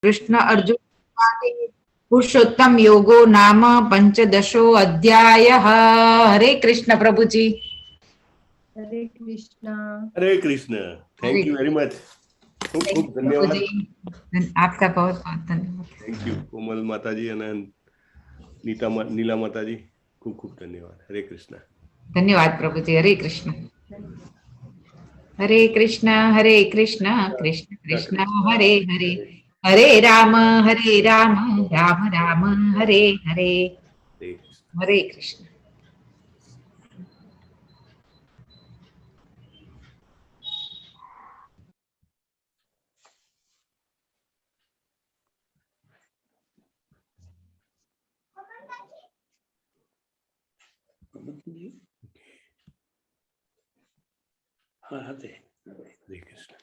कृष्ण अर्जुन पुरुषोत्तम योगो नाम पंचदशो अध्यायः। Hare Krishna Prabhu ji. Hare Krishna. Hare Krishna. Thank you very much. खूब खूब धन्यवाद जी, आपका बहुत बहुत धन्यवाद। थैंक यू कोमल माता जी અને नीला माता जी, खूब खूब धन्यवाद। हरे कृष्ण। धन्यवाद प्रभु जी। हरे कृष्ण। हरे कृष्ण कृष्ण कृष्ण हरे हरे, हरे राम राम राम हरे हरे। हरे कृष्ण। हाँ हरे कृष्ण।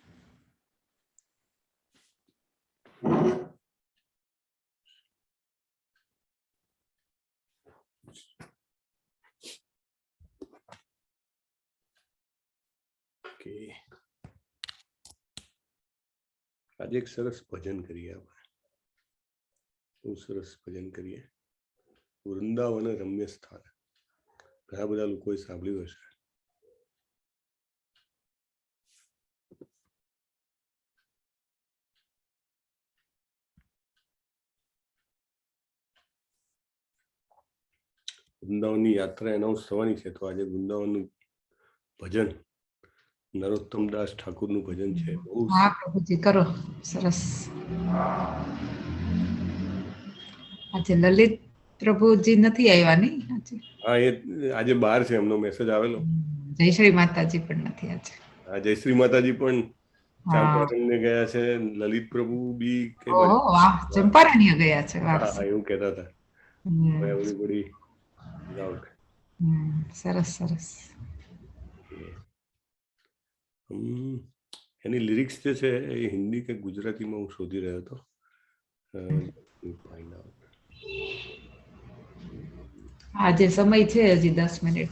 आज एक सरस भजन करिए। આપણે સરસ ભજન કરીએ। વૃંદાવન રમ્ય સ્થાન ઘણા બધા લોકોએ સાંભળ્યું હશે। વૃંદાવનની યાત્રા એનાઉન્સ થવાની છે, તો આજે વૃંદાવનનું ભજન નરોત્તમ દાસ ઠાકુરનું ભજન છે। હા પ્રભુજી કરો સરસ। આજે લલિત પ્રભુજી નથી આવ્યા નહીં આજે? હા એ આજે બહાર છે, એમનો મેસેજ આવેલો। જયશ્રી માતાજી પણ નથી આજે। હા જયશ્રી માતાજી પણ ચાંપારણને ગયા છે, લલિત પ્રભુ બી કે ઓહો વાહ, ચંપારણ્ય ગયા છે। હા એવું કહેતા હતા। Everybody loved. સરસ સરસ। એની લિરિક્સ જે છે એ હિન્દી કે ગુજરાતીમાં હું શોધી રહ્યો હતો। આજે સમય છે હજી 10 મિનિટ।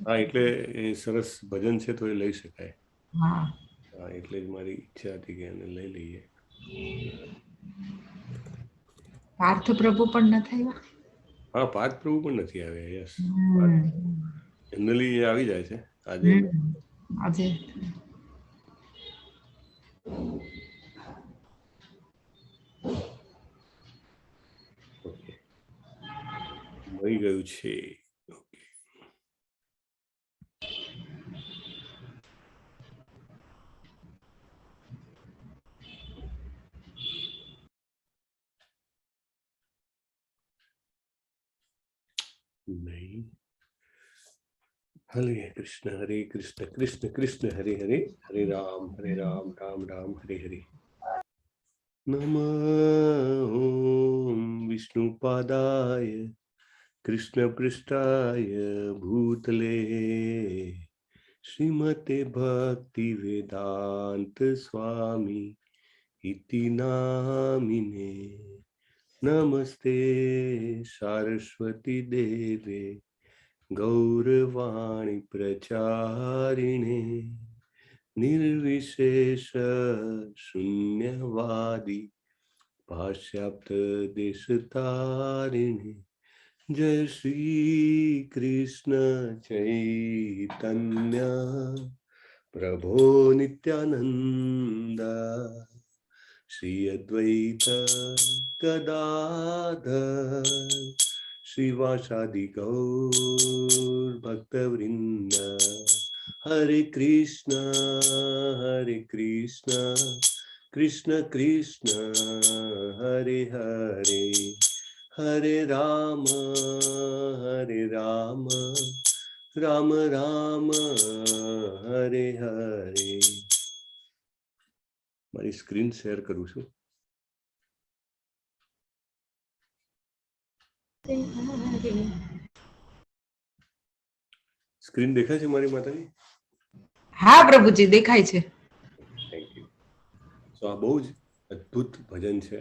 હા એટલે એ સરસ ભજન છે તો એ લઈ શકાય। હા હા એટલે જ મારી ઈચ્છા હતી કે એને લઈ લઈએ। પાર્થ પ્રભુ પણ નથી આવ્યા? હા પાર્થ પ્રભુ પણ નથી આવ્યા। યસ, જનરલી એ આવી જાય છે। આજે આજે ઓકે મળી ગયું છે। नहीं। हरे कृष्ण कृष्ण कृष्ण हरे हरे, हरे राम राम राम हरे हरे। नमो विष्णुपादाय कृष्ण पृष्ठाय भूतले श्रीमते भक्ति वेदांत स्वामी इति नामिने। नमस्ते सरस्वती देवे गौरवाणी प्रचारिणे निर्विशेष शून्यवादी पाश्चात्य देशतारिणे। जय श्री कृष्ण चैतन्य प्रभो नित्यानंद श्री अद्वैत गदाधर श्रीवासादि गौर भक्तवृंद। हरे कृष्ण कृष्ण कृष्ण हरे हरे, हरे राम राम राम हरे हरे। મારી સ્ક્રીન શેર કરું છું। સ્ક્રીન દેખાય છે મારી માતાજી? હા પ્રભુજી દેખાય છે। Thank you. તો આ બહુ જ અદ્ભુત ભજન છે।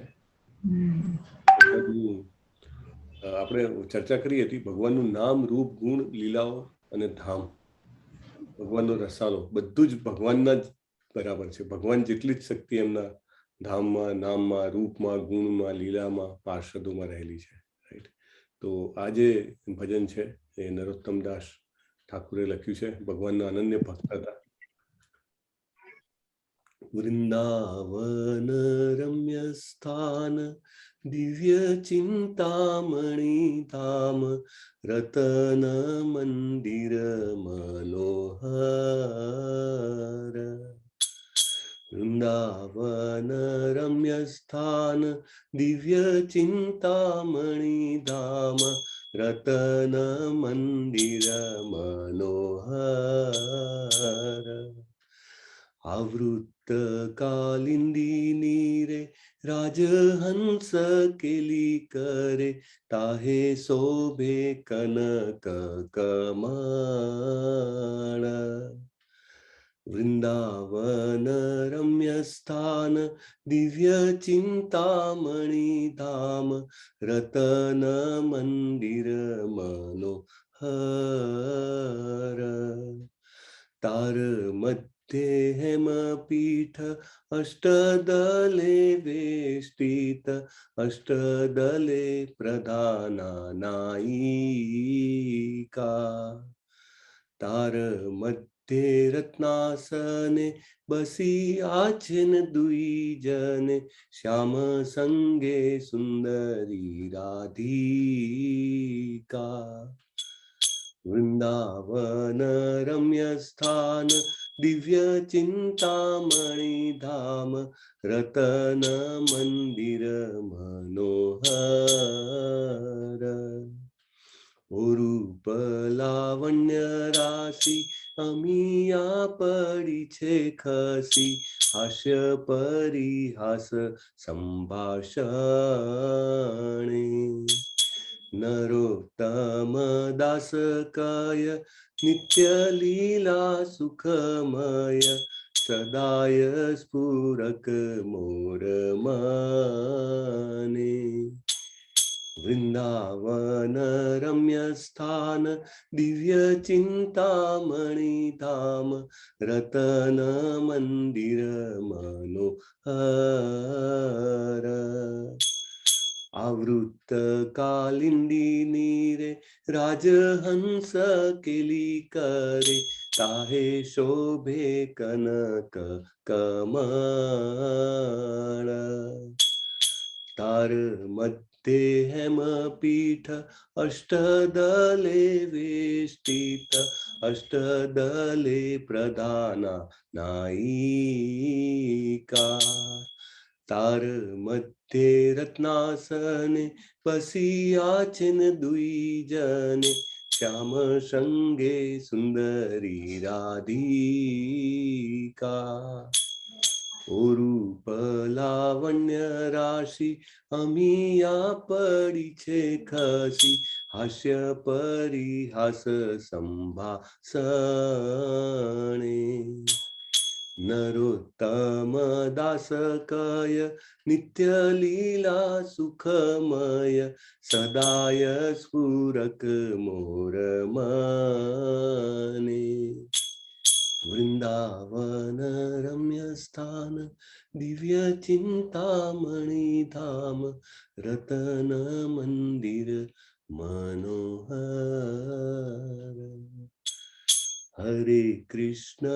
આપણે ચર્ચા કરી હતી ભગવાનનું નામ રૂપ ગુણ લીલાઓ અને ધામ, ભગવાનનો રસાલો બધું જ ભગવાનના જ બરાબર છે। ભગવાન જેટલી જ શક્તિ એમના ધામમાં, નામમાં, રૂપમાં, ગુણમાં, લીલામાં, પાર્ષદોમાં રહેલી છે. રાઈટ. તો આ જે ભજન છે એ નરોત્તમદાસ ઠાકુરે લખ્યું છે. ભગવાનના અનન્ય ભક્ત હતા. વૃંદાવન રમ્ય સ્થાન દિવ્ય ચિંતામણી ધામ રતન મંદિર મનોહર. વૃંદાવન રમ્ય સ્થાન દિવ્ય ચિંતામણી ધામ રતન મંદિર મનોહર. આવૃત કાલિંદી નીરે રાજહંસ કેલી કરે તાહે શોભે કનક કમળ. વૃંદાવન રમ્ય સ્થાન દિવ્ય ચિંતામણી ધામ રતન મંદિર મનોહર. તાર મધ્યે હેમપીઠ અષ્ટદલે વેષ્ટિત અષ્ટદલે પ્રધાના નાયિકા. તાર મધ્યે રત્નાસને બસી આછન દ્વિજને શ્યામ સંગે સુંદરી રાધિકા. વૃંદાવન રમ્ય સ્થાન દિવ્ય ચિંતામણી ધામ રતન મંદિર મનોહર. રૂપ લાવણ્ય રાશિ અમિયા પડી છે ખસી હાસ્ય પરિહાસ સંભાષણે. નરોત્તમ દાસ કય નિત્ય લીલા સુખમય સદાય સ્ફુરક મોર મને. વૃંદાવન રમ્ય સ્થાન દિવ્ય ચિંતામણી ધામ રતન મંદિર મનોહર. આવૃત કાલિંદી નીરે રાજહંસ કેલી કરે તાહે શોભે કનક કમળ. તાર મધ્યે હેમપીઠ અષ્ટદલે વેષ્ટિત અષ્ટદલે પ્રધાના નાયિકા. તાર મધ્યે રત્નાસને બસી આછન દ્વિજને શ્યામ સંગે સુંદરી રાધિકા. રૂપ લાવણ્ય રાશિ અમિયા પડી છે ખસી હાસ્ય પરિહાસ સંભાષણે. નરોત્તમ દાસ કય નિત્ય લીલા સુખમય સદાય સ્ફુરક મોર મને. વૃંદાવન રમ્ય સ્થાન દિવ્ય ચિંતામણી ધામ રતન મંદિર મનોહર. હરે કૃષ્ણ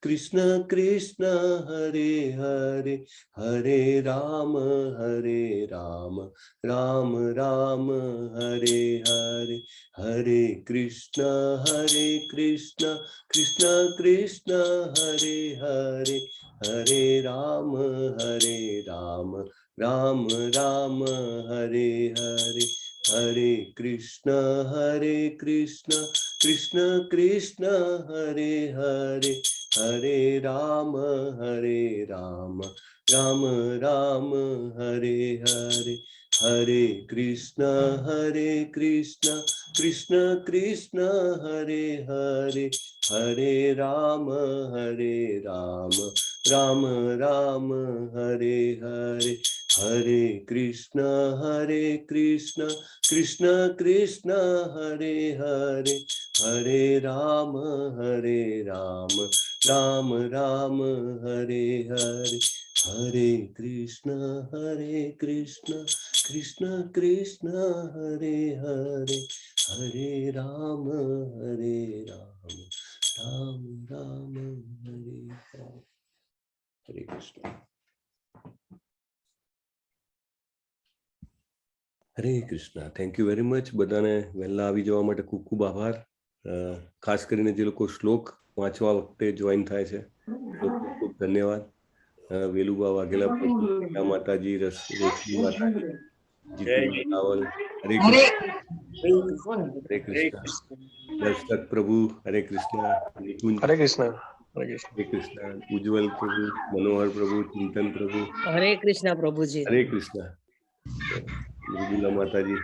કૃષ્ણ કૃષ્ણ હરે હરે હરે રામ રામ રામ હરે હરે. હરે કૃષ્ણ કૃષ્ણ કૃષ્ણ હરે હરે હરે રામ રામ રામ હરે હરે. હરે કૃષ્ણ કૃષ્ણ કૃષ્ણ હરે હરે હરે રામ રામ રામ હરે હરે. હરે કૃષ્ણ કૃષ્ણ કૃષ્ણ હરે હરે હરે રામ રામ રામ હરે હરે. Hare Krishna Krishna Krishna Hare Hare Hare Rama Ram Ram Hare Hare Hare Krishna Krishna Krishna Hare Hare Hare Rama Ram Ram Hare Hare. Hare Krishna. Hare Krishna. Thank you very much. બધાને વહેલા આવી જવા માટે ખૂબ ખૂબ આભાર. ખાસ કરીને જે લોકો શ્લોક વાંચવા વખતે જોઈન થાય છે ખૂબ ખૂબ ધન્યવાદ. વેલુબા વાઘેલા પ્રભુ, માતાજી, રોશની માતાજી, જીતુ રાવલ, હરે કૃષ્ણ. હરે કૃષ્ણ. દર્શક પ્રભુ, હરે કૃષ્ણ. નિકુંજ, હરે કૃષ્ણ. હરે કૃષ્ણ. ઉજ્જવલ પ્રભુ, મનોહર પ્રભુ, ચિંતન પ્રભુ, હરે કૃષ્ણ પ્રભુજી. હરે કૃષ્ણ. મૃદુલા માતાજી,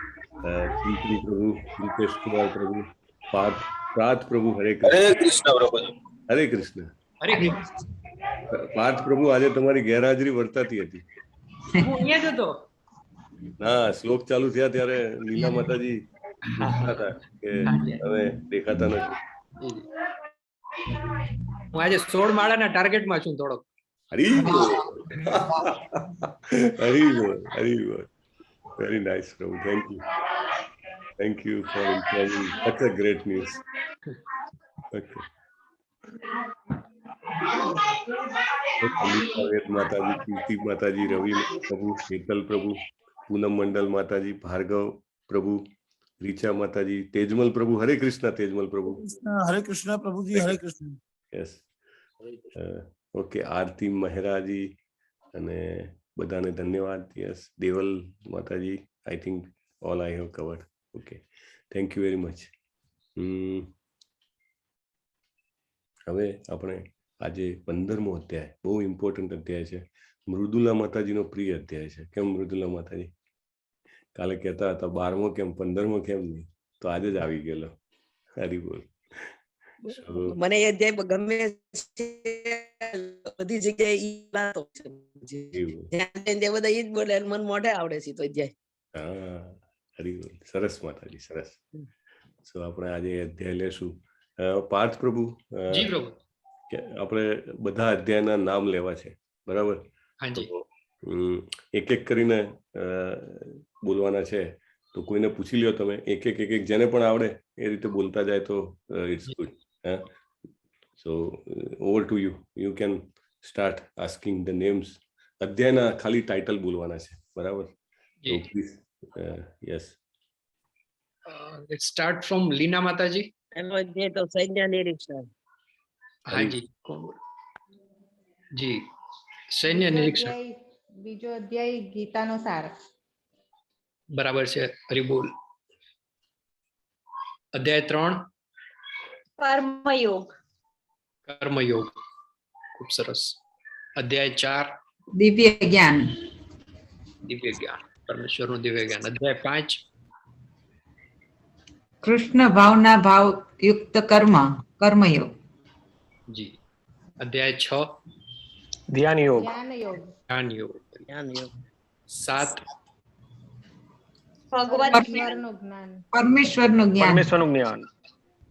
ચિંતન પ્રભુ, દીપેશ કુમાર પ્રભુ, પાર્થ પ્રભુ, હરે કૃષ્ણ. હરે કૃષ્ણ. પાર્થ પ્રભુ, આજે તમારી ગેરહાજરી વર્તાતી હતી. ના, શ્લોક ચાલુ થયા ત્યારે લીલા માતાજી પૂછતા હતા કે હવે દેખાતા નથી. હું આજે 16 માળાના ટાર્ગેટમાં છું થોડોક. હરી બોલ. હરી બોલ. હરી બોલ. Very nice, Prabhu. Thank you. Thank you for informing. Such a great news. Okay. માતાજી, કીર્તિ માતાજી, રવિ પ્રભુ, હેતલ પ્રભુ, પૂનમ મંડલ માતાજી, ભાર્ગવ પ્રભુ, રીચા માતાજી, તેજમલ પ્રભુ, હરે કૃષ્ણ. તેજમલ પ્રભુ, હરે કૃષ્ણ પ્રભુજી. હરે કૃષ્ણ. યસ. ઓકે. આરતી મહેરાજી અને બધાને ધન્યવાદ. યસ. દેવલ માતાજી, I think all I have covered. Okay, thank you very much. હવે આપણે આજે 15મો અધ્યાય, બહુ ઇમ્પોર્ટન્ટ અધ્યાય છે. મૃદુલા માતાજીનો પ્રિય અધ્યાય છે. કેમ મૃદુલા માતાજી? કાલે કહેતા હતા 12મો કેમ 15મો કેમ નહીં, તો આજે જ આવી ગયેલો. હરી બોલ. મને એ અધ્યાય ગમે છે. બધી જગ્યાએ ઈ વાતો છે. બધા ઈ જ બોલે, મન મોઢે આવડે છે તો અધ્યાય. હા, હરી બોલ. સરસ માતાજી, સરસ. સો આપણે આજે અધ્યાય લેશું. પાર્થ પ્રભુ, જી પ્રભુ. આપણે બધા અધ્યાયના નામ લેવા છે, બરાબર? હાજી. એક એક કરીને બોલવાના છે, તો કોઈને પૂછી લ્યો તમે. એક એક જેને પણ આવડે એ રીતે બોલતા જાય તો it's good. So over to you. You can start asking the names. અધ્યાયના ખાલી ટાઇટલ બોલવાના છે, બરાબર? So please, yes. Let's start from લીના માતાજી. એનો અધ્યાય તો સૈન્ય નિરીક્ષણ. હાજી. જી, સૈન્ય નિરીક્ષણ. બીજો અધ્યાય ગીતાનો સાર. બરાબર છે. હરિબોલ. અધ્યાય 3 કર્મયોગ. કર્મયોગ. ખૂબ સરસ. અધ્યાય 4 દિવ્ય જ્ઞાન. દિવ્ય જ્ઞાન, પરમેશ્વરનું દિવ્ય જ્ઞાન. અધ્યાય 5 કૃષ્ણ ભાવના ભાવ યુક્ત કર્મયોગ. જી. અધ્યાય 6 ધ્યાન યોગ. જ્ઞાન યોગ. ધ્યાન યોગ. જ્ઞાન યોગ. 7 ભગવદ્ગીતાનું જ્ઞાન. પરમેશ્વરનું જ્ઞાન. પરમેશ્વરનું જ્ઞાન.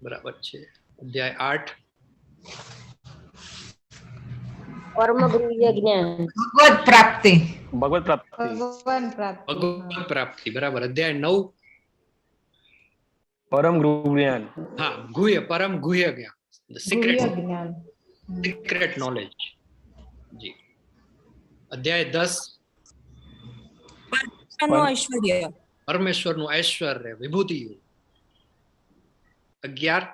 બરાબર છે. અધ્યાય 8 પરમગુહ્ય જ્ઞાન. ભગવત પ્રાપ્તિ. ભગવત પ્રાપ્તિ. ભગવાન પ્રાપ્તિ. ભગવત પ્રાપ્તિ. બરાબર. અધ્યાય 9 પરમ ગૃહ જ્ઞાન. હા, ગુહ્ય, પરમ ગુહ્ય જ્ઞાન. The ગુહ્ય secret જ્ઞાન. knowledge. જી. અધ્યાય 10 ઐશ્વર્ય. પરમેશ્વરનું ઐશ્વર્ય, વિભૂતિ યોગ. 11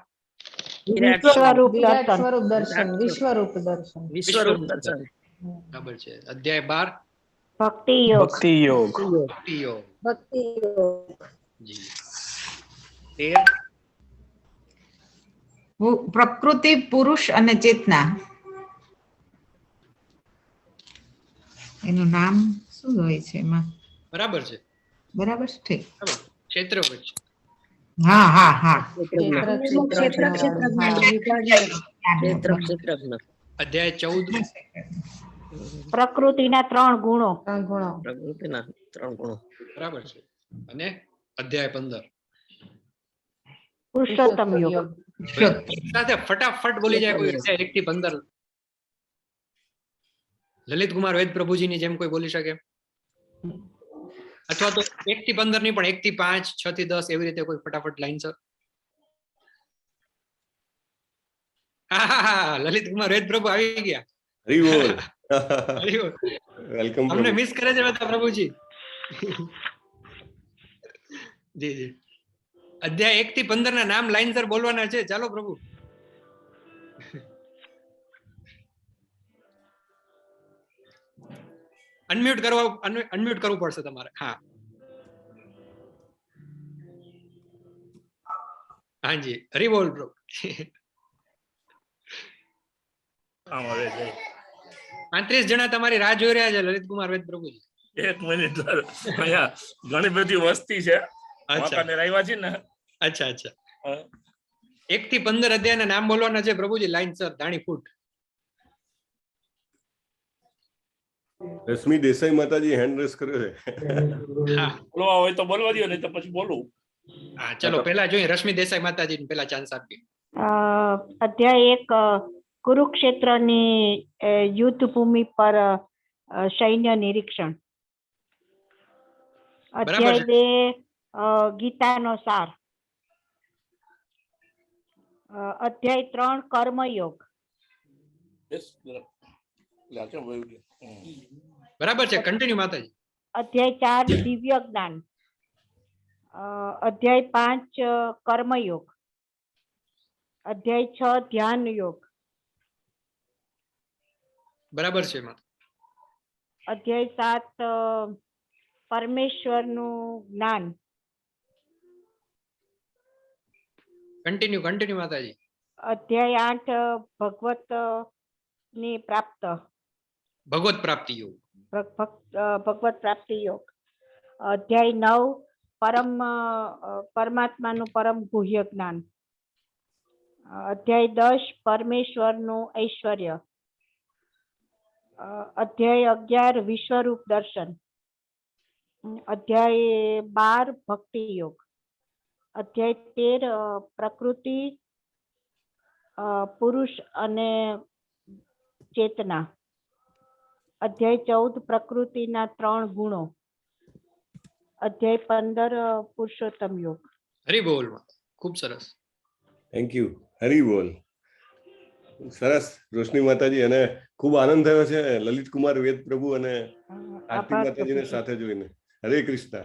વિશ્વરૂપ દર્શન. વિશ્વરૂપ દર્શન. વિશ્વરૂપ દર્શન. બરાબર છે. અધ્યાય 12 ભક્તિ યોગ. ભક્તિ યોગ. ભક્તિ યોગ. ભક્તિ યોગ. જી. 13 પ્રકૃતિ, પુરુષ અને ચેતના. એનું નામ શું હોય છે એમાં? બરાબર છે. બરાબર છે. ઠીક. ક્ષેત્ર વચ્ચે. હા હા હા. ક્ષેત્ર. અધ્યાય 14 પ્રકૃતિના 3 ગુણો. 3 ગુણો. પ્રકૃતિના 3 ગુણો. બરાબર છે. અને અધ્યાય 15 પુરુષોત્તમ યોગ. સાથે ફટાફટ બોલી જાય કોઈ અધ્યાય 1 થી 15. લલિત કુમાર વૈદ પ્રભુજીની જેમ કોઈ બોલી શકે? અથવા તો 1 થી 15 નહીં પણ 1 થી 5, 6 થી 10 એવી રીતે કોઈ ફટાફટ લાઈન સર. લલિત કુમાર વૈદ પ્રભુ આવી ગયા. હરી બોલ. હરી બોલ. વેલકમ. અમને મિસ કરે છે બધા પ્રભુજી. જી જી. અધ્યાય 1 થી 15 ના નામ લાઈન સર બોલવાના છે. ચાલો પ્રભુ. અનમ્યુટ કરવું પડશે તમારે. હા હાજી હરી બોલ પ્રભુ. 35 જણા તમારી રાહ જોઈ રહ્યા છે લલિત કુમાર વૈદ પ્રભુજી. 1 મિનિટ અહીંયા ઘણી બધી વસ્તી છે. વાંકાનેર આવ્યા છે ને. અચ્છા અચ્છા. 1 થી 15 અધ્યાયના નામ બોલવાના છે પ્રભુજી. લાઈન સર ધાણી ફૂટ. રશ્મિ દેસાઈ માતાજી હેન્ડ રેસ કર્યો છે. બોલવા હોય તો બોલવા દો, નહીં તો પછી બોલું. હા ચલો પેલા જોઈએ રશ્મિ દેસાઈ માતાજી પેલા ચાન્સ આપીએ. અધ્યાય 1 કુરુક્ષેત્રની યુદ્ધ ભૂમિ પર સૈન્ય નિરીક્ષણ. અધ્યાય 2 ગીતાનો સાર. અધ્યાય 3 કર્મયોગ. બરાબર છે. કન્ટિન્યુ માતાજી. અધ્યાય 4 દિવ્ય જ્ઞાન. અધ્યાય 5 કર્મયોગ. અધ્યાય 6 ધ્યાન યોગ. બરાબર છે માતા. અધ્યાય 7 પરમેશ્વરનું જ્ઞાન. કન્ટિન્યુ માતાજી. અધ્યાય 8 ભગવત ની પ્રાપ્ત. ભગવત પ્રાપ્તિ યોગ. ભગવત પ્રાપ્તિ યોગ. અધ્યાય 9 પરમાત્માનું પરમ ગુહ્ય જ્ઞાન. અધ્યાય 10 પરમેશ્વરનું ઐશ્વર્ય. અધ્યાય 11 વિશ્વરૂપ દર્શન. અધ્યાય 12 ભક્તિ યોગ. અધ્યાય 13 પ્રકૃતિ, પુરુષ અને ચેતના. અધ્યાય 14 પ્રકૃતિના 3 ગુણો. અધ્યાય 15 પુરુષોત્તમ યોગ. હરી બોલ. ખૂબ સરસ. Thank you. હરી બોલ. સરસ રોશની માતાજી. અને ખૂબ આનંદ થયો છે લલિત કુમાર વેદ પ્રભુ અને આરતી માતાજીને સાથે જોઈને. હરે કૃષ્ણ.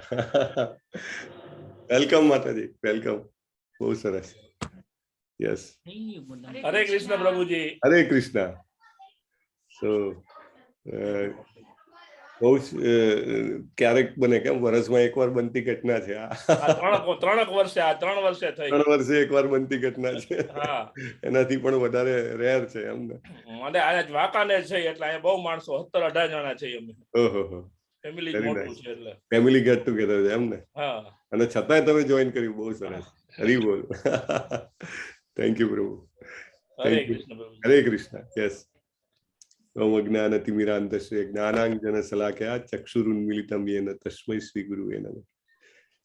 વેલકમ માતાજી. વેલકમ. બહુ સરસ. યસ. હરે કૃષ્ણ પ્રભુજી. હરે કૃષ્ણ. સો બહુ ક્યારેક બને કેમ વર્ષમાં એકવાર બનતી ઘટના છે. 3 વર્ષે થઈ. 3 વર્ષે એકવાર બનતી ઘટના છે. એનાથી પણ વધારે રેર છે એમને. અને આ વાંકાનેર છે એટલે અહીંયા બહુ માણસો 17-18 જણા છે અમે. ઓહો. ફેમિલી મોટું છે એટલે ફેમિલી ગેટ ટુગેધર છે એમને. હા. અને છતાંય તમે જોઈન કર્યું. બહુ સરસ. હરી બોલ. થેન્ક યુ પ્રભુ. હરે કૃષ્ણ પ્રભુ. હરે કૃષ્ણ. યસ. જ્ઞાનતિમિરાંતસ્ય જ્ઞાનાંજન શલાકયા ચક્ષુરુન્મિલિતમ યેન તસ્મૈ શ્રી ગુરુવે નમઃ.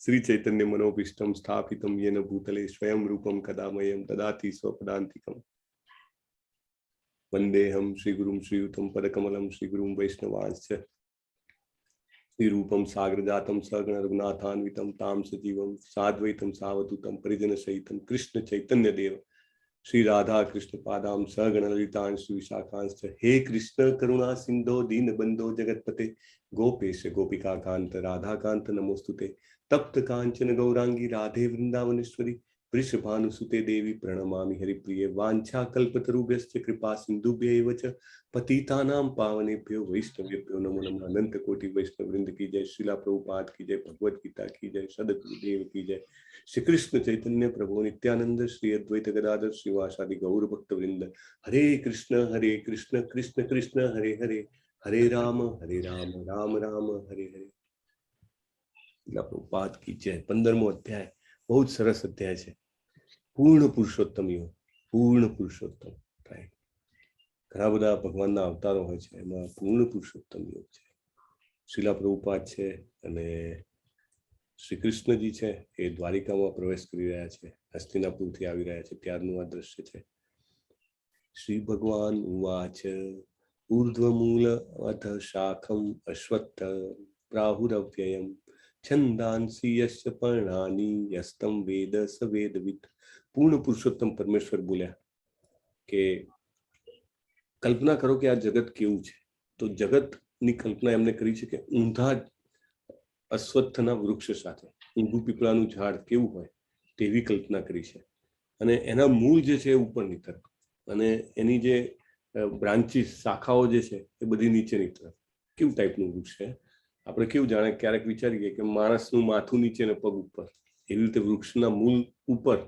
શ્રી ચૈતન્ય મનોભીષ્ટમ સ્થાપિતમ યેન ભૂતલે સ્વયં રૂપમ કદામયમ દદાતિ સ્વપદાંતિકમ. વંદેહમ શ્રી ગુરુમ શ્રીયુતમ પદકમલમ શ્રી ગુરુમ વૈષ્ણવાંશ્ચ. શ્રી રૂપમ સાગરજાતમ સગણ રઘુનાથાન્વિતમ તામ સજીવમ સાદ્વૈતમ સાવધૂતમ પરિજન સહિતમ કૃષ્ણ ચૈતન્ય દેવ श्री राधा कृष्ण पादाम सगण ललितांश विशाखांश. हे कृष्ण करुणा सिंधो दीन बंधो जगतपते गोपेश गोपिका कांत राधा कांत नमोस्तुते. तप्त कांचन गौरांगी राधे वृंदावनेश्वरी वृषभानुसुते देवी प्रणमामि हरिप्रिय. वांछा कल्पतरुभ्यश्च कृपा सिंधुभ्यैव च पतितानां पावनेभ्यो वैष्णवेभ्यो नमो नमः. अनंत कोटि वैष्णव वृंद की जय. श्रीला प्रभुपाद की जय. भगवत गीता की जय. सदगुरुदेव की जय. श्री कृष्ण चैतन्य प्रभु नित्यानंद श्री अद्वैत गदाधर श्रीवासादि गौर भक्त वृंद. हरे कृष्ण कृष्ण कृष्ण हरे हरे. हरे राम राम राम हरे हरे. प्रभुपाद की जय. 15मो अध्याय બહુ જ સરસ અધ્યાય છે. પૂર્ણ પુરુષોત્તમ યોગ. પૂર્ણ પુરુષોત્તમ. રાઈટ. ઘણા બધા ભગવાનના અવતારો હોય છે, એમાં પૂર્ણ પુરુષોત્તમ યોગ છે. શીલા પ્રભુપાદ છે અને શ્રી કૃષ્ણજી છે એ દ્વારિકામાં પ્રવેશ કરી રહ્યા છે, હસ્તિનાપુરથી આવી રહ્યા છે, ત્યારનું આ દ્રશ્ય છે. શ્રી ભગવાન ઉવાચ ઊર્ધ્વમૂલ અથ શાખમ અશ્વત્થ પ્રાહુરવ્યયમ છંદાંસી યસ્ય પર્ણાની યસ્તમ વેદ સ વેદવિદ. પૂર્ણ પુરુષોત્તમ પરમેશ્વર બોલ્યા કે કલ્પના કરો કે આ જગત કેવું છે. તો જગતની કલ્પના એમને કરી છે કે ઊંધા અશ્વત્થના વૃક્ષ સાથે, ઊંધું પીપળાનું ઝાડ કેવું હોય તેવી કલ્પના કરી છે. અને એના મૂળ જે છે એ ઉપરની તરફ, અને એની જે બ્રાન્ચીસ, શાખાઓ જે છે એ બધી નીચેની તરફ. કેવું ટાઈપનું વૃક્ષ છે? આપણે કેવું જાણે ક્યારેક વિચારીએ કે માણસનું માથું નીચે ને પગ ઉપર, એવી રીતે વૃક્ષના મૂળ ઉપર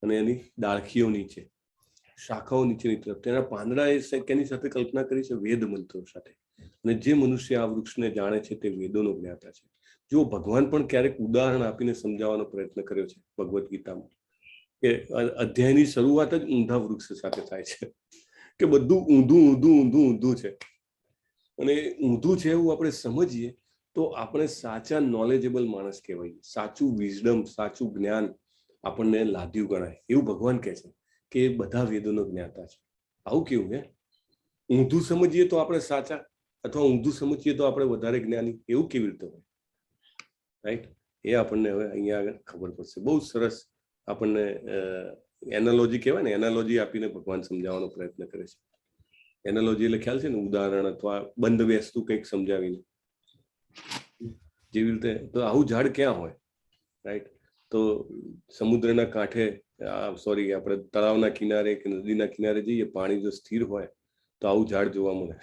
અને એની ડાળખીઓ નીચે, શાખાઓ નીચેની તરફ. તેના પાંદડા એ કેની સાથે કલ્પના કરી છે? વેદ મંત્રો સાથે. અને જે મનુષ્ય આ વૃક્ષને જાણે છે તે વેદોનો જ્ઞાતા છે. જો ભગવાન પણ ક્યારેક ઉદાહરણ આપીને સમજાવવાનો પ્રયત્ન કર્યો છે ભગવદ્ ગીતામાં, કે અધ્યાયની શરૂઆત જ ઊંધા વૃક્ષ સાથે થાય છે, કે બધું ઊંધું ઊંધું ઊંધું ઊંધું છે. અને ઊંધું છે એવું આપણે સમજીએ તો આપણે સાચા નોલેજેબલ માણસ કહેવાય, સાચું વિઝડમ, સાચું જ્ઞાન આપણને લાદ્યું ગણાય. એવું ભગવાન કહે છે કે બધા વેદોનો જ્ઞાતા છે. આવું કેવું હે? ઊંધું સમજીએ તો આપણે સાચા, અથવા ઊંધું સમજીએ તો આપણે વધારે જ્ઞાની, એવું કેવી રીતે હોય? રાઈટ? એ આપણને હવે અહીંયા આગળ ખબર પડશે. બહુ સરસ આપણને એનાલોજી કહેવાય ને, એનાલોજી આપીને ભગવાન સમજાવવાનો પ્રયત્ન કરે છે. એનાલોજી એટલે ખ્યાલ છે ને, ઉદાહરણ અથવા બંધ બેસતું કંઈક સમજાવીને, જેવી રીતે. તો આવું ઝાડ ક્યાં હોય? રાઈટ? તો સમુદ્રના કાંઠે, સોરી, આપણે તળાવના કિનારે કે નદીના કિનારે જઈએ, પાણી જો સ્થિર હોય તો આવું ઝાડ જોવા મળે.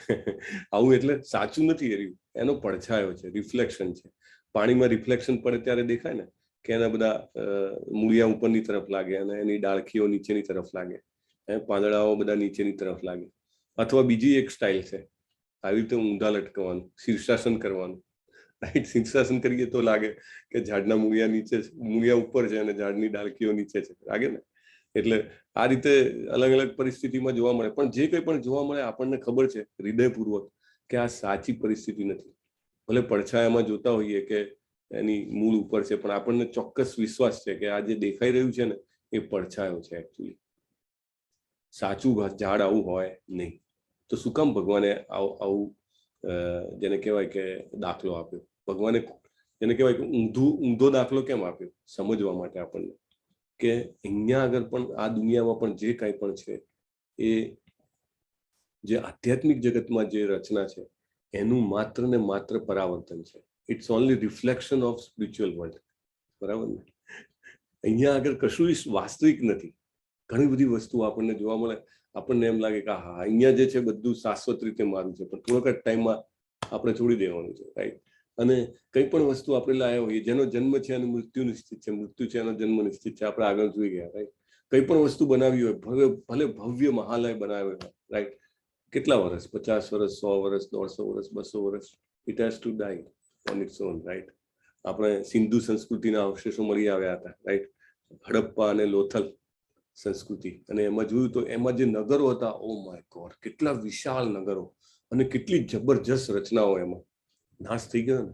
આવું એટલે સાચું નથી એર્યું, એનો પડછાયો છે, રિફ્લેક્શન છે. પાણીમાં રિફ્લેક્શન પડે ત્યારે દેખાય ને કે એના બધા મૂળિયા ઉપરની તરફ લાગે અને એની ડાળખીઓ નીચેની તરફ લાગે, પાંદડાઓ બધા નીચેની તરફ લાગે. અથવા બીજી એક સ્ટાઇલ છે, આવી રીતે ઊંધા લટકવાનું, શીર્ષાસન કરવાનું. રાઈટ? શીર્ષાસન કરીએ તો લાગે કે ઝાડના મૂળિયા નીચે છે, મૂળિયા ઉપર છે અને ઝાડની ડાળખીઓ નીચે છે, લાગે ને? એટલે આ રીતે અલગ અલગ પરિસ્થિતિમાં જોવા મળે. પણ જે કંઈ પણ જોવા મળે આપણને ખબર છે હૃદયપૂર્વક કે આ સાચી પરિસ્થિતિ નથી. ભલે પડછાયામાં જોતા હોઈએ કે એની મૂળ ઉપર છે, પણ આપણને ચોક્કસ વિશ્વાસ છે કે આ જે દેખાઈ રહ્યું છે ને એ પડછાયો છે. એકચ્યુઅલી સાચું ઝાડ આવું હોય નહીં. તો શું કામ ભગવાને આવું જેને કહેવાય કે દાખલો આપ્યો? ભગવાને જેને કહેવાય કે ઊંધો દાખલો કેમ આપ્યો? સમજવા માટે આપણને કે અહીંયા આગળ પણ, આ દુનિયામાં પણ જે કાંઈ પણ છે એ જે આધ્યાત્મિક જગતમાં જે રચના છે એનું માત્ર ને માત્ર પરાવર્તન છે. It's only reflection of spiritual world. બરાબર ને? અહીંયા આગળ કશું વાસ્તવિક નથી. ઘણી બધી વસ્તુ આપણને જોવા મળે, આપણને એમ લાગે કે હા, અહીંયા જે છે બધું શાશ્વત રીતે મારું છે, પણ થોડોક જ ટાઈમમાં આપણે છોડી દેવાનું છે. રાઈટ? અને કંઈ પણ વસ્તુ આપણે લાવ્યા હોઈએ, જેનો જન્મ છે એનું મૃત્યુ નિશ્ચિત છે, મૃત્યુ છે એનો જન્મ નિશ્ચિત છે. આપણે આગળ જોઈ ગયા. રાઈટ? કંઈ પણ વસ્તુ બનાવી હોય, ભલે ભવ્ય મહાલય બનાવ્યો હોય, રાઈટ, કેટલા વર્ષ? 50 વર્ષ, 100 વર્ષ, 150 વર્ષ, 200 વર્ષ. It has to die on its own. Right? આપણે સિંધુ સંસ્કૃતિના અવશેષો મળી આવ્યા હતા. રાઈટ? હડપ્પા અને લોથલ સંસ્કૃતિ, અને એમાં જોયું તો એમાં જે નગરો હતા, ઓ માય ગોડ, કેટલા વિશાળ નગરો અને કેટલી જબરજસ્ત રચનાઓ એમાં નાશ થઈ ગયો ને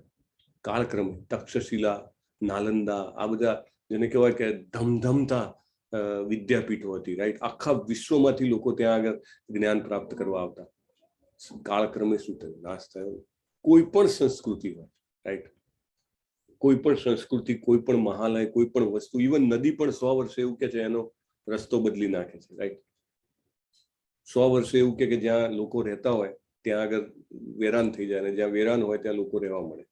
કાળક્રમે. તક્ષશિલા, નાલંદા, આ બધા જેને કહેવાય કે ધમધમતા વિદ્યાપીઠો હતી. રાઈટ? આખા વિશ્વમાંથી લોકો ત્યાં આગળ જ્ઞાન પ્રાપ્ત કરવા આવતા. કાળક્રમે શું થયું? નાશ થયો. કોઈ પણ સંસ્કૃતિ હોય, રાઈટ, કોઈ પણ સંસ્કૃતિ, કોઈ પણ મહાલય, કોઈ પણ વસ્તુ, ઇવન નદી પણ 100 વર્ષે એવું કે છે એનો રસ્તો બદલી નાખે છે. રાઈટ? 100 વર્ષે એવું કે જ્યાં લોકો રહેતા હોય ત્યાં આગળ વેરાન થઈ જાય, અને જ્યાં વેરાન હોય ત્યાં લોકો રહેવા મળે.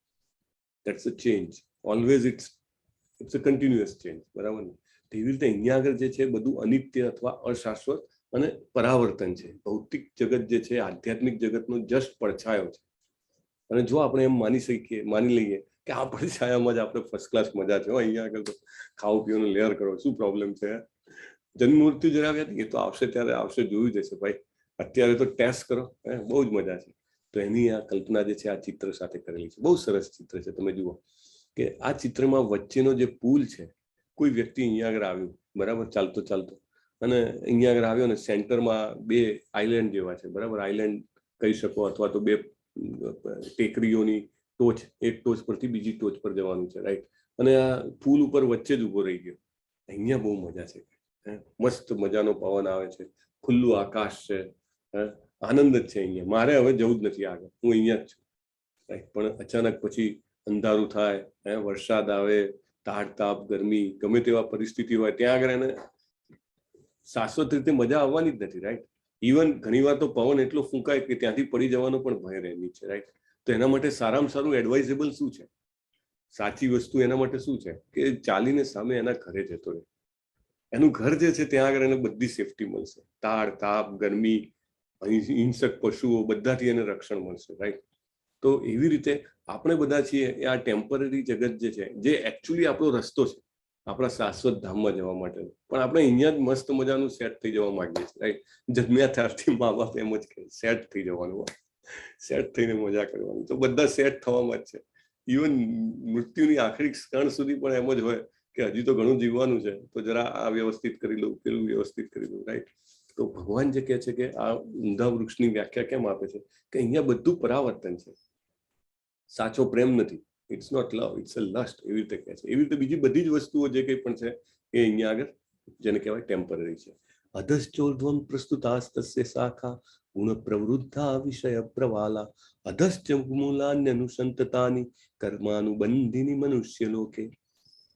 That's a change. Always it's a continuous change. બરાબર ને? તેવી રીતે અહીંયા આગળ જે છે બધું અનિત્ય અથવા અશાશ્વત અને પરાવર્તન છે. ભૌતિક જગત જે છે આધ્યાત્મિક જગતનો જસ્ટ પડછાયો છે. અને જો આપણે એમ માની લઈએ કે આ પડછાયામાં જ આપણે ફર્સ્ટ ક્લાસ મજા છે, અહીંયા આગળ તો ખાવું પીવાનું લેયર કરો, શું પ્રોબ્લેમ છે? જન્મ મૃત્યુ જરાવ્યા એ તો આવશે ત્યારે આવશે, જોયું જશે ભાઈ. અત્યારે તો ટેસ્ટ કરો, બહુ જ મજા છે. તો એની આ કલ્પના જે છે આ ચિત્ર સાથે કરેલી છે. બહુ સરસ ચિત્ર છે. તમે જુઓ કે આ ચિત્રમાં વચ્ચેનો જે પુલ છે, કોઈ વ્યક્તિ અહીંયા આગળ આવ્યું, બરાબર, ચાલતો ચાલતો, અને અહીંયા આગળ આવ્યો ને સેન્ટરમાં 2 આઈલેન્ડ જેવા છે, બરાબર? આઈલેન્ડ કહી શકો, અથવા તો 2 ટેકરીઓની ટોચ, એક ટોચ પરથી બીજી ટોચ પર જવાનું છે, રાઈટ? અને આ પુલ ઉપર વચ્ચે જ ઉભો રહી ગયો. અહીંયા બહુ મજા છે, મસ્ત મજાનો પવન આવે છે, ખુલ્લું આકાશ છે, આનંદ જ છે અહીંયા. મારે હવે જવું જ નથી આગળ, હું અહીંયા જ છું, રાઈટ? પણ અચાનક પછી અંધારું થાય, વરસાદ આવે, તાડ તાપ, ગરમી, ગમે તેવા પરિસ્થિતિ હોય, ત્યાં આગળ એને શાશ્વત રીતે મજા આવવાની જ નથી, રાઈટ? ઇવન ઘણીવાર તો પવન એટલો ફૂંકાય કે ત્યાંથી પડી જવાનો પણ ભય રહે નીચે, રાઈટ? તો એના માટે સારામાં સારું એડવાઇઝેબલ શું છે, સાચી વસ્તુ એના માટે શું છે કે ચાલીને સામે એના ઘરે જતો રહે. એનું ઘર જે છે ત્યાં આગળ એને બધી સેફટી મળશે, તાડ તાપ, ગરમી, હિંસક પશુઓ બધાથી એને રક્ષણ મળશે, રાઈટ? તો એવી રીતે આપણે બધા છીએ એ આ ટેમ્પરરી જગત જે છે, જે એકચ્યુઅલી આપણો રસ્તો છે આપણા શાશ્વત ધામમાં જવા માટે, પણ આપણે અહીંયા જ મસ્ત મજાનું સેટ થઈ જવા માંગીએ છીએ, રાઈટ? જન્મ્યા ત્યારથી મા બાપ એમ જ કહે સેટ થઈ જવાનું, સેટ થઈને મજા કરવાની. તો બધા સેટ થવામાં જ છે. ઇવન મૃત્યુની આખરી ક્ષણ સુધી પણ એમ જ હોય કે હજી તો ઘણું જીવવાનું છે, તો જરા આ વ્યવસ્થિત કરી લઉં, પેલું વ્યવસ્થિત કરી લઉં, રાઈટ? તો ભગવાન જે કહે છે કે આ ઊંધા વૃક્ષની વ્યાખ્યા કેમ આપે છે કે અહીંયા બધું પરાવર્તન છે, સાચો પ્રેમ નથી, it's not love, it's a lust, એવી રીતે કહે છે. એવી રીતે બીજી બધી જ વસ્તુઓ જે કંઈ પણ છે એ અહીંયા આગળ જેને કહેવાય ટેમ્પરરી છે. અધશ્ચોર્ધ્વમ પ્રસ્તુતાસ્તસ્ય શાખા ગુણ પ્રવૃદ્ધા વિષય પ્રવાલા અધશ્ચ મૂલાન્યનુસંતતાની કર્માનુબંધિની મનુષ્ય લોકે.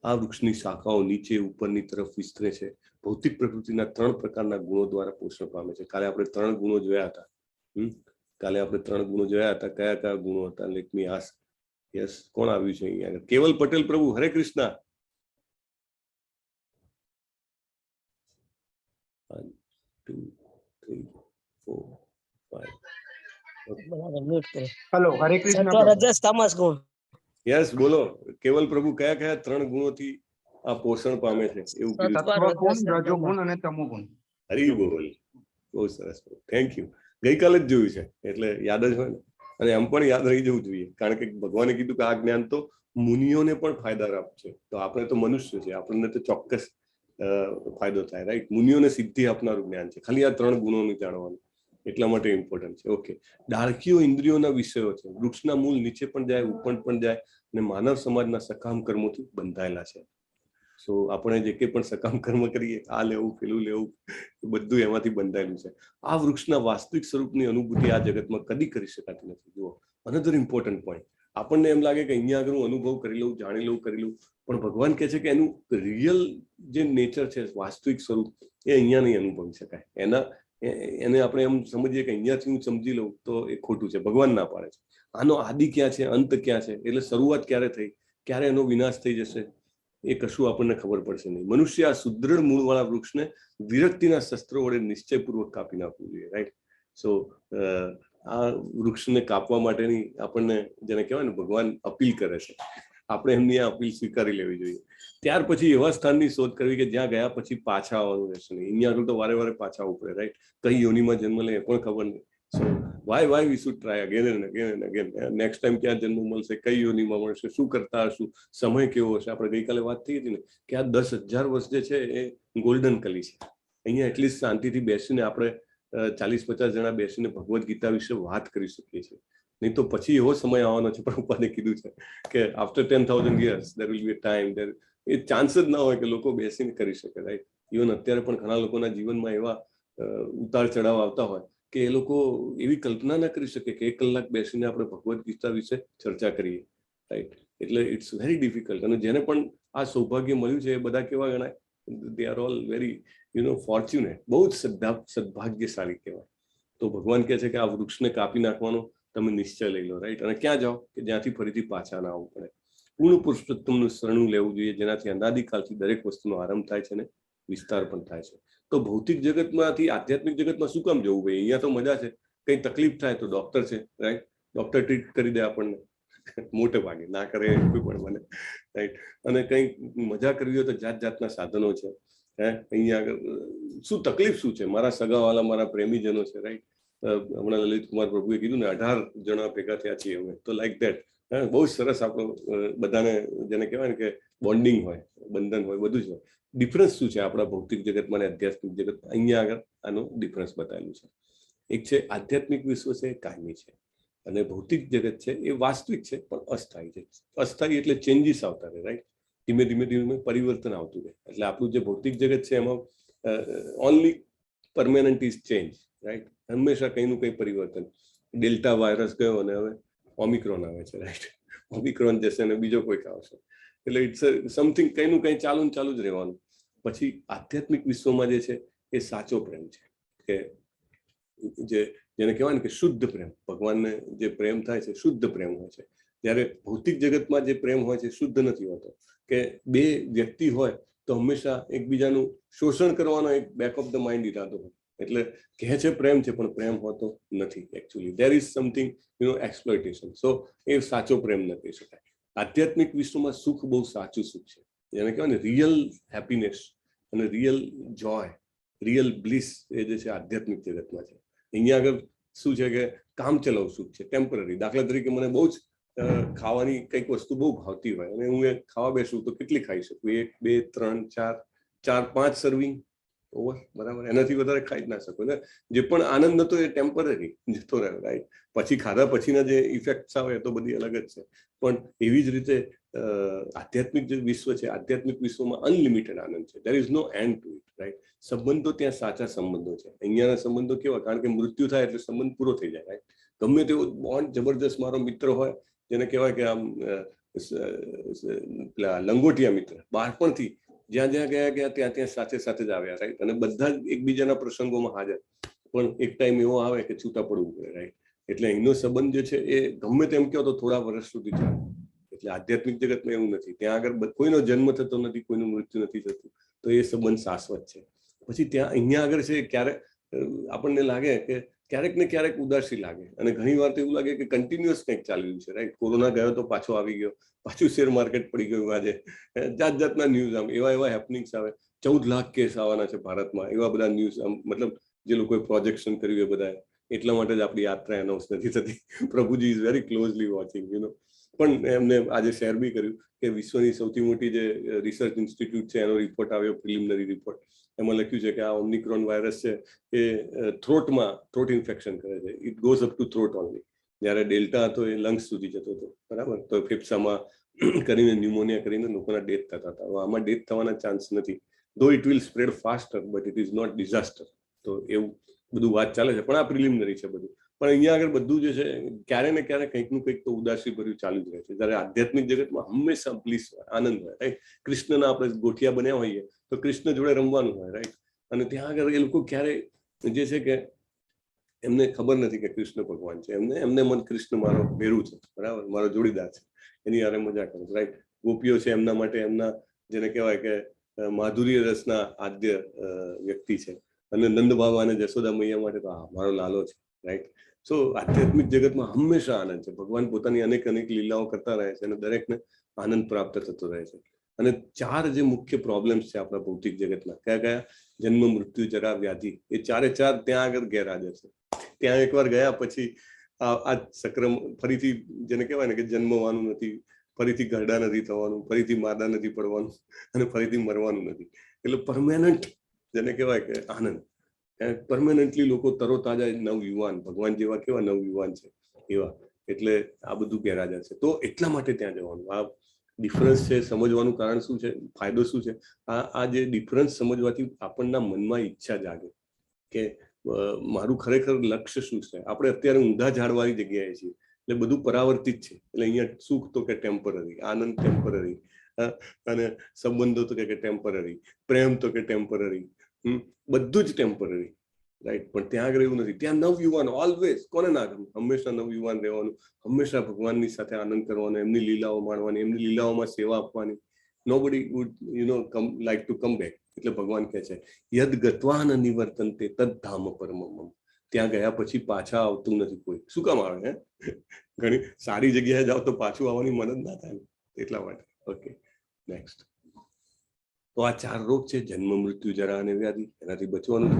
આ વૃક્ષની શાખાઓ નીચે ઉપરની તરફ વિસ્તરે છે, ભૌતિક પ્રકૃતિના 3 પ્રકારના ગુણો દ્વારા પોષણ પામે છે. કાલે આપણે 3 ગુણો જોયા હતા. કયા કયા ગુણો હતા? Let me ask. યસ, કોણ આવ્યું છે અહીંયા? કેવલ પટેલ પ્રભુ, હરે કૃષ્ણ. 1 2 3 4 5. હેલો, હરે કૃષ્ણ. રજસ તમસ ગુણ. યસ, બોલો. કેવલ પ્રભુ કયા કયા 3 ગુણોથી આ પોષણ પામે છે એવું કીધું? સત્વગુણ, રજોગુણ અને તમોગુણ. હરી બોલ, બહુ સરસ, થેન્ક યુ. ગઈકાલે જ જોયું છે એટલે યાદ જ હોય ને, અને એમ પણ યાદ રહી જવું જોઈએ, કારણ કે ભગવાને કીધું કે આ જ્ઞાન તો મુનિઓને પણ ફાયદારૂપ છે. તો આપણે તો મનુષ્ય છે, આપણને તો ચોક્કસ ફાયદો થાય, રાઈટ? મુનિઓને સિદ્ધિ આપનારું જ્ઞાન છે. ખાલી આ 3 ગુણોનું જાણવાનું એટલા માટે ઇમ્પોર્ટન્ટ છે. ઓકે, ડાળખીઓ ઇન્દ્રિયોના વિષયો છે, વૃક્ષના મૂળ નીચે પણ જાય, ઉપર પણ જાય, અને માનવ સમાજના સકામ કર્મોથી બંધાયેલા છે. સો આપણે જે કંઈ પણ સકામ કર્મ કરીએ, આ લેવું, પેલું લેવું, બધું એમાંથી બંધાયેલું છે. આ વૃક્ષના વાસ્તવિક સ્વરૂપની અનુભૂતિ આ જગતમાં કદી કરી શકાતી નથી. જુઓ, અનધર ઇમ્પોર્ટન્ટ પોઈન્ટ. આપણને એમ લાગે કે અહીંયા આગળ હું અનુભવ કરી લઉં, જાણી લઉં, કરી લઉં, પણ ભગવાન કહે છે કે એનું રિયલ જે નેચર છે, વાસ્તવિક સ્વરૂપ, એ અહીંયા નહીં અનુભવી શકાય. એને આપણે એમ સમજીએ કે અહીંયાથી હું સમજી લઉં તો એ ખોટું છે. ભગવાન ના પાડે છે. આનો આદિ ક્યાં છે, અંત ક્યાં છે, એટલે શરૂઆત ક્યારે થઈ, ક્યારે એનો વિનાશ થઈ જશે, એ કશું આપણને ખબર પડશે નહીં. મનુષ્ય આ સુદૃઢ મૂળવાળા વૃક્ષને વિરક્તિના શસ્ત્રો વડે નિશ્ચયપૂર્વક કાપી નાખવું જોઈએ, રાઈટ? સો આ વૃક્ષને કાપવા માટેની આપણને જેને કહેવાય ને ભગવાન અપીલ કરે છે, આપણે એમની આ અપીલ સ્વીકારી લેવી જોઈએ. ત્યાર પછી એવા સ્થાનની શોધ કરવી કે જ્યાં ગયા પછી પાછા આવવાનું રહેશે નહીં. અહીંયા આગળ તો વારે વારે પાછા આવવું પડે, રાઈટ? કઈ યોનિમાં જન્મ લે એ પણ ખબર નહીં. So why we should try again and again and again. Next time ક્યાં જન્મ મળશે, કઈ યોનિમાં મળશે, શું કરતા હશું, સમય કેવો હશે. આપણે ગઈકાલે વાત થઈ હતી ને કે આ 10,000 વર્ષ જે છે એ ગોલ્ડન કલી છે. અહીંયા એટલીસ્ટ શાંતિથી બેસીને આપણે 40-50 જણા બેસીને ભગવદ્ ગીતા વિશે વાત કરી શકીએ છીએ. નહીં તો પછી એવો સમય આવવાનો છે, પ્રભુપાદે કીધું છે કે after 10,000 years there will be a time there. A chance જ ના હોય કે લોકો બેસીને કરી શકે, રાઈટ? ઇવન અત્યારે પણ ઘણા લોકોના જીવનમાં એવા ઉતાર ચઢાવ આવતા હોય કે એ લોકો એવી કલ્પના ના કરી શકે કે 1 કલાક બેસીને આપણે ભગવદ્ ગીતા વિશે ચર્ચા કરીએ, રાઈટ? એટલે ઇટ્સ વેરી ડિફિકલ્ટ. અને જેને પણ આ સૌભાગ્ય મળ્યું છે એ બધા કેવા ગણાય? They are all very fortunate. બહુ જ સદભાગ્યશાળી કહેવાય. તો ભગવાન કહે છે કે આ વૃક્ષને કાપી નાખવાનો તમે નિશ્ચય લઈ લો, રાઈટ? અને ક્યાં જાઓ કે જ્યાંથી ફરીથી પાછા ના આવવું પડે. પૂર્ણ પુરુષોત્તમનું શરણું લેવું જોઈએ, જેનાથી અનાદિકાળથી દરેક વસ્તુનો આરંભ થાય છે ને વિસ્તાર પણ થાય છે. તો ભૌતિક જગતમાંથી આધ્યાત્મિક જગતમાં શું કામ જવું ભાઈ? અહીંયા તો મજા છે. કંઈ તકલીફ થાય તો ડોક્ટર છે, રાઈટ? ડોક્ટર ટ્રીટ કરી દે આપણને, મોટે ભાગે, ના કરે કોઈ પણ મને, રાઈટ? અને કંઈક મજા કરવી હોય તો જાત જાતના સાધનો છે. અહીંયા આગળ શું તકલીફ શું છે? મારા સગાવાલા, મારા પ્રેમીજનો છે, રાઈટ? હમણાં લલિત કુમાર પ્રભુએ કીધું ને 18 જણા ભેગા થયા છીએ અમે, તો લાઈક ધેટ હા, બહુ સરસ આપણો બધાને જેને કહેવાય ને કે બોન્ડિંગ હોય, બંધન હોય, બધું જ હોય. ડિફરન્સ શું છે આપણા ભૌતિક જગતમાં અને આધ્યાત્મિક જગત? અહીંયા આગળ આનું ડિફરન્સ બતાવેલું છે. એક છે આધ્યાત્મિક વિશ્વ છે એ કાયમી છે, અને ભૌતિક જગત છે એ વાસ્તવિક છે પણ અસ્થાયી છે. અસ્થાયી એટલે ચેન્જીસ આવતા રહે, રાઈટ? ધીમે ધીમે ધીમે પરિવર્તન આવતું રહે. એટલે આપણું જે ભૌતિક જગત છે એમાં only permanent is change, right? હંમેશા કંઈનું કંઈ પરિવર્તન. ડેલ્ટા વાયરસ ગયો અને હવે ઓમિક્રોન આવે છે, રાઈટ? ઓમિક્રોન જશે અને બીજો કોઈક આવશે. એટલે ઇટ્સ સમથિંગ, કંઈનું કંઈ ચાલુ જ રહેવાનું. પછી આધ્યાત્મિક વિશ્વમાં જે છે એ સાચો પ્રેમ છે, કે જેને કહેવાય ને કે શુદ્ધ પ્રેમ. ભગવાનને જે પ્રેમ થાય છે શુદ્ધ પ્રેમ હોય છે. જ્યારે ભૌતિક જગતમાં જે પ્રેમ હોય છે શુદ્ધ નથી હોતો. કે બે વ્યક્તિ હોય તો હંમેશા એકબીજાનું શોષણ કરવાનો એક બેક ઓફ ધ માઇન્ડ ઈરાદો હોય. એટલે કહે છે પ્રેમ છે પણ પ્રેમ હોતો નથી. Actually there is something exploitation. So એ સાચો પ્રેમ ન કહી શકાય. આધ્યાત્મિક વિશ્વમાં સુખ બહુ સાચું સુખ છે, જેને કહેવાય ને રિયલ હેપીનેસ અને રિયલ જોય, રિયલ બ્લિસ, એ જે છે આધ્યાત્મિક જગતમાં છે. અહીંયા આગળ શું છે કે કામ ચલાવ સુખ છે, ટેમ્પરરી. દાખલા તરીકે મને બહુ જ ખાવાની કંઈક વસ્તુ બહુ ભાવતી હોય અને હું એ ખાવા બેસું તો કેટલી ખાઈ શકું? 1, 2, 3, 4, 5 સર્વિંગ ઓવર, બરાબર? એનાથી વધારે ખાઈ જ ના શકું ને. જે પણ આનંદ હતો એ ટેમ્પરરી જતો રહ્યો, રાઈટ? પછી ખાધા પછીના જે ઇફેક્ટ્સ આવે તો બધી અલગ જ છે. પણ એવી જ રીતે આધ્યાત્મિક જે વિશ્વ છે, આધ્યાત્મિક વિશ્વમાં અનલિમિટેડ આનંદ છે. There is no end to it, right? સંબંધો ત્યાં સાચા સંબંધો છે. અહીંયાના સંબંધો કેવા? કારણ કે મૃત્યુ થાય એટલે સંબંધ પૂરો થઈ જાય, રાઈટ? ગમે તેવો બોન્ડ જબરદસ્ત મારો મિત્ર હોય, જેને કહેવાય કે આમ લંગોટિયા મિત્ર, બાળપણથી જ્યાં ગયા ત્યાં સાથે જ આવ્યા, રાઈટ? અને બધા જ એકબીજાના પ્રસંગોમાં હાજર. પણ એક ટાઈમ એવો આવે કે છૂટા પડવું પડે, રાઈટ? એટલે અહીંનો સંબંધ જે છે એ ગમે તેમ કહો તો થોડા વર્ષ સુધી ચાલે. એટલે આધ્યાત્મિક જગતમાં એવું નથી. ત્યાં આગળ કોઈનો જન્મ થતો નથી, કોઈનું મૃત્યુ નથી થતું, તો એ સંબંધ શાશ્વત છે. પછી ત્યાં અહીંયા આગળ છે ક્યારેક આપણને લાગે કે ક્યારેક ને ક્યારેક ઉદાસી લાગે, અને ઘણી વાર તો એવું લાગે કે કન્ટિન્યુઅસ કંઈક ચાલી રહ્યું છે, રાઈટ? કોરોના ગયો તો પાછો આવી ગયો, પાછું શેર માર્કેટ પડી ગયું. આજે જાતના ન્યૂઝ આમ એવા હેપનિંગ્સ આવે. 14 લાખ કેસ આવવાના છે ભારતમાં, એવા બધા ન્યૂઝ. આમ મતલબ જે લોકોએ પ્રોજેક્શન કર્યું એ બધા. એટલા માટે જ આપણી યાત્રા એનાઉન્સ નથી થતી. પ્રભુજી ઇઝ વેરી ક્લોઝલી વોચિંગ, પણ એમને આજે શેર બી કર્યું કે વિશ્વની સૌથી મોટી જે રિસર્ચ ઇન્સ્ટિટ્યૂટ છે એનો રિપોર્ટ આવ્યો, પ્રિલિમિનરી રિપોર્ટ. એમાં લખ્યું છે કે આ ઓમિક્રોન વાયરસ છે એ થ્રોટ ઇન્ફેક્શન કરે છે. It goes up to throat only. જ્યારે ડેલ્ટા હતો એ લંગ્સ સુધી જતો હતો, બરાબર? તો ફેફસામાં કરીને ન્યુમોનિયા કરીને લોકોના ડેથ થતા હતા. આમાં ડેથ થવાના ચાન્સ નથી. Though it will spread faster but it is not disaster. તો એવું બધું વાત ચાલે છે, પણ આ પ્રિલિમિનરી છે બધું. પણ અહીંયા આગળ બધું જે છે ક્યારે ને ક્યારે કંઈકનું કંઈક તો ઉદાસી ભર્યું ચાલુ જ રહે છે. જ્યારે આધ્યાત્મિક જગતમાં હંમેશા બ્લિસ હોય, આનંદ હોય, રાઈટ? કૃષ્ણના આપણે ગોઠિયા બન્યા હોઈએ તો કૃષ્ણ જોડે રમવાનું હોય, રાઈટ? અને ત્યાં આગળ એ લોકો ક્યારે જે છે કે એમને ખબર નથી કે કૃષ્ણ ભગવાન છે. એમને મન કૃષ્ણ મારો ભેરું છે, બરાબર? મારો જોડીદાર છે, એની યારે મજા કરે, રાઈટ? ગોપીઓ છે એમના માટે એમના જેને કહેવાય કે માધુર્ય રસના આદ્ય વ્યક્તિ છે. અને નંદ બાબા અને જશોદા મૈયા માટે તો મારો લાલો છે, રાઈટ? સો આધ્યાત્મિક જગતમાં હંમેશા આનંદ છે. ભગવાન પોતાની અનેક લીલાઓ કરતા રહે છે અને દરેકને આનંદ પ્રાપ્ત થતો રહે છે. અને 4 જે મુખ્ય પ્રોબ્લેમ્સ છે આપણા ભૌતિક જગતના, કયા? જન્મ, મૃત્યુ, જરા, વ્યાધિ. એ 4 ત્યાં આગળ ગેરહાજર છે. ત્યાં એકવાર ગયા પછી આ સક્રમ ફરીથી જેને કહેવાય ને કે જન્મવાનું નથી, ફરીથી ગરડા નથી થવાનું, ફરીથી માદા નથી પડવાનું, અને ફરીથી મરવાનું નથી. એટલે પરમેનન્ટ જેને કહેવાય કે આનંદ. પરમેનન્ટલી લોકો તરોતાજા, નવયુવાન, ભગવાન જેવા કેવા નવયુવાન છે એવા. એટલે આ બધું ગેરહાજર છે. તો એટલા માટે ત્યાં જવાનું. આ ડિફરન્સ છે, સમજવાનું કારણ શું છે, ફાયદો શું છે? આ જે ડિફરન્સ સમજવાથી આપણના મનમાં ઈચ્છા જાગે કે મારું ખરેખર લક્ષ્ય શું છે. આપણે અત્યારે ઊંધા ઝાડવાળી જગ્યાએ છીએ, એટલે બધું પરાવર્તિત છે. એટલે અહીંયા સુખ તો કે ટેમ્પરરી, આનંદ ટેમ્પરરી, અને સંબંધો તો કે ટેમ્પરરી, પ્રેમ તો કે ટેમ્પરરી, બધું જ ટેમ્પરરી, રાઈટ? પણ ત્યાં આગળ એવું નથી. ત્યાં નવયુવાન ઓલવેઝ. કોને ના ગમે? હંમેશા નવયુવાન રહેવાનું, હંમેશા ભગવાનની સાથે આનંદ કરવાનો, એમની લીલાઓ માણવાની, એમની લીલાઓમાં સેવા આપવાની. Nobody would like to come back. એટલે ભગવાન કહે છે યદ ગત્વાન નિવર્તન્તે તદ ધામ પરમમ. ત્યાં ગયા પછી પાછા આવતું નથી કોઈ. શું કામ આવે? ઘણી સારી જગ્યાએ જાઓ તો પાછું આવવાની મદદ ના થાય, એટલા માટે. Okay, next. તો આ 4 રોગ છે, જન્મ, મૃત્યુ, જરા અને વ્યાધિ. એનાથી બચવાનું છે.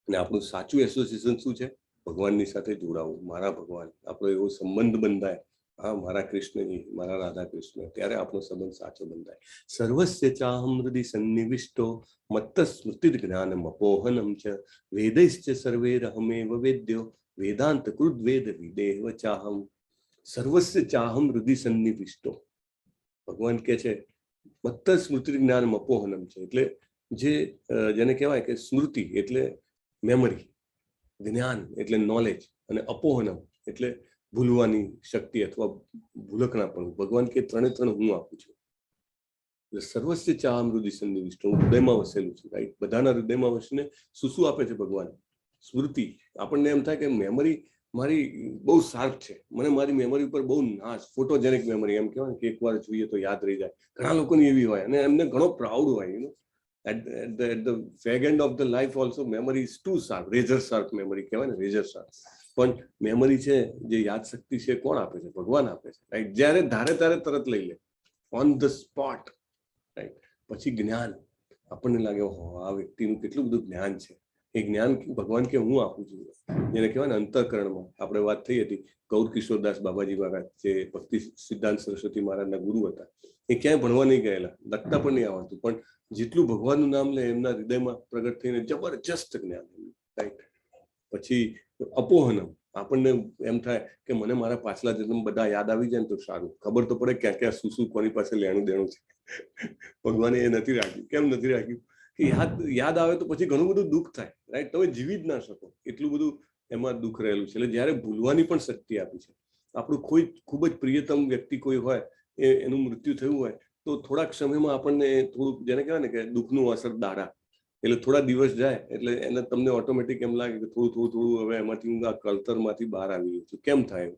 અને આપણું સાચું એસોસિએશન શું છે? ભગવાનની સાથે જોડાવું. મારા ભગવાન, આપણો એવો સંબંધ બંધાય હા, મારા કૃષ્ણજી, મારા રાધા કૃષ્ણ, ત્યારે આપણો સંબંધ સાચો બંધાય. સર્વસ્ય ચાહમ હૃદિ સન્નિવિષ્ટો મત્ત સ્મૃતિ જ્ઞાનમ અપોહનમ ચ વેદૈશ્ચ સર્વૈરહમેવ વેદ્યો વેદાંત કૃદ વેદ વિદેવ ચાહમ. સર્વસ્ય ચાહમ હૃદિ સન્નિવિષ્ટો, ભગવાન કે છે મત્ત સ્મૃતિ જ્ઞાનમ અપોહનમ છે, એટલે જેને કહેવાય કે સ્મૃતિ એટલે મેમરી, જ્ઞાન એટલે નોલેજ, અને અપોહનમ એટલે ભૂલવાની શક્તિ અથવા ભૂલકણાપણું. ભગવાન કે ત્રણે ત્રણ હું આપું છું. એટલે સર્વસ્ય ચાહમ હૃદિ સન્નિવિષ્ટો, હું હૃદયમાં વસેલું છું. રાઈટ, બધાના હૃદયમાં વસીને શું આપે છે ભગવાન? સ્મૃતિ. આપણને એમ થાય કે મેમરી મારી બહુ શાર્પ છે, મને મારી મેમરી ઉપર બહુ નાશ, ફોટોજેનિક મેમરી એમ કહેવાય કે એકવાર જોઈએ તો યાદ રહી જાય. ઘણા લોકોની એવી હોય અને એમને ઘણો પ્રાઉડ હોય, you know, at the fag end of the life also memory is too sharp, razor sharp memory કહેવાય ને, razor sharp. પણ મેમરી છે, જે યાદ શક્તિ છે, કોણ આપે છે? ભગવાન આપે છે. રાઈટ, જ્યારે ધારે ત્યારે તરત લઈ લે, ઓન ધ સ્પોટ. રાઈટ, પછી જ્ઞાન. આપણને લાગે આ વ્યક્તિનું કેટલું બધું જ્ઞાન છે. એ જ્ઞાન ભગવાન કે હું આપું છું. જેને કહેવાય ને અંતઃકરણમાં. આપણે વાત થઈ હતી ગૌર કિશોરદાસ બાબાજી મહારાજ, જે ભક્તિ સિદ્ધાંત સરસ્વતી મહારાજના ગુરુ હતા. એ ક્યાંય ભણવા નહીં ગયેલા, લખતા પણ નહીં આવડતું, પણ જેટલું ભગવાનનું નામ લે એમના હૃદયમાં પ્રગટ થઈને જબરજસ્ત જ્ઞાન. રાઈટ, પછી અપોહનમ. આપણને એમ થાય કે મને મારા પાછલા જન્મ બધા યાદ આવી જાય ને તો સારું, ખબર તો પડે ક્યાં ક્યાં શું કોની પાસે લેણું દેણું છે. ભગવાને એ નથી રાખ્યું. કેમ નથી રાખ્યું? કે યાદ આવે તો પછી ઘણું બધું દુઃખ થાય. રાઈટ, તમે જીવી જ ના શકો, એટલું બધું એમાં દુઃખ રહેલું છે. એટલે જ્યારે ભૂલવાની પણ શક્તિ આપી છે. આપણું કોઈ ખૂબ જ પ્રિયતમ વ્યક્તિ કોઈ હોય, એનું મૃત્યુ થયું હોય, તો થોડાક સમયમાં આપણને થોડુંક, જેને કહેવાય ને કે દુઃખનું અસર દાડા, એટલે થોડા દિવસ જાય એટલે એને તમને ઓટોમેટિક એમ લાગે કે થોડું હવે એમાંથી હું આ કળતરમાંથી બહાર આવી રહ્યો છું. કેમ થાય?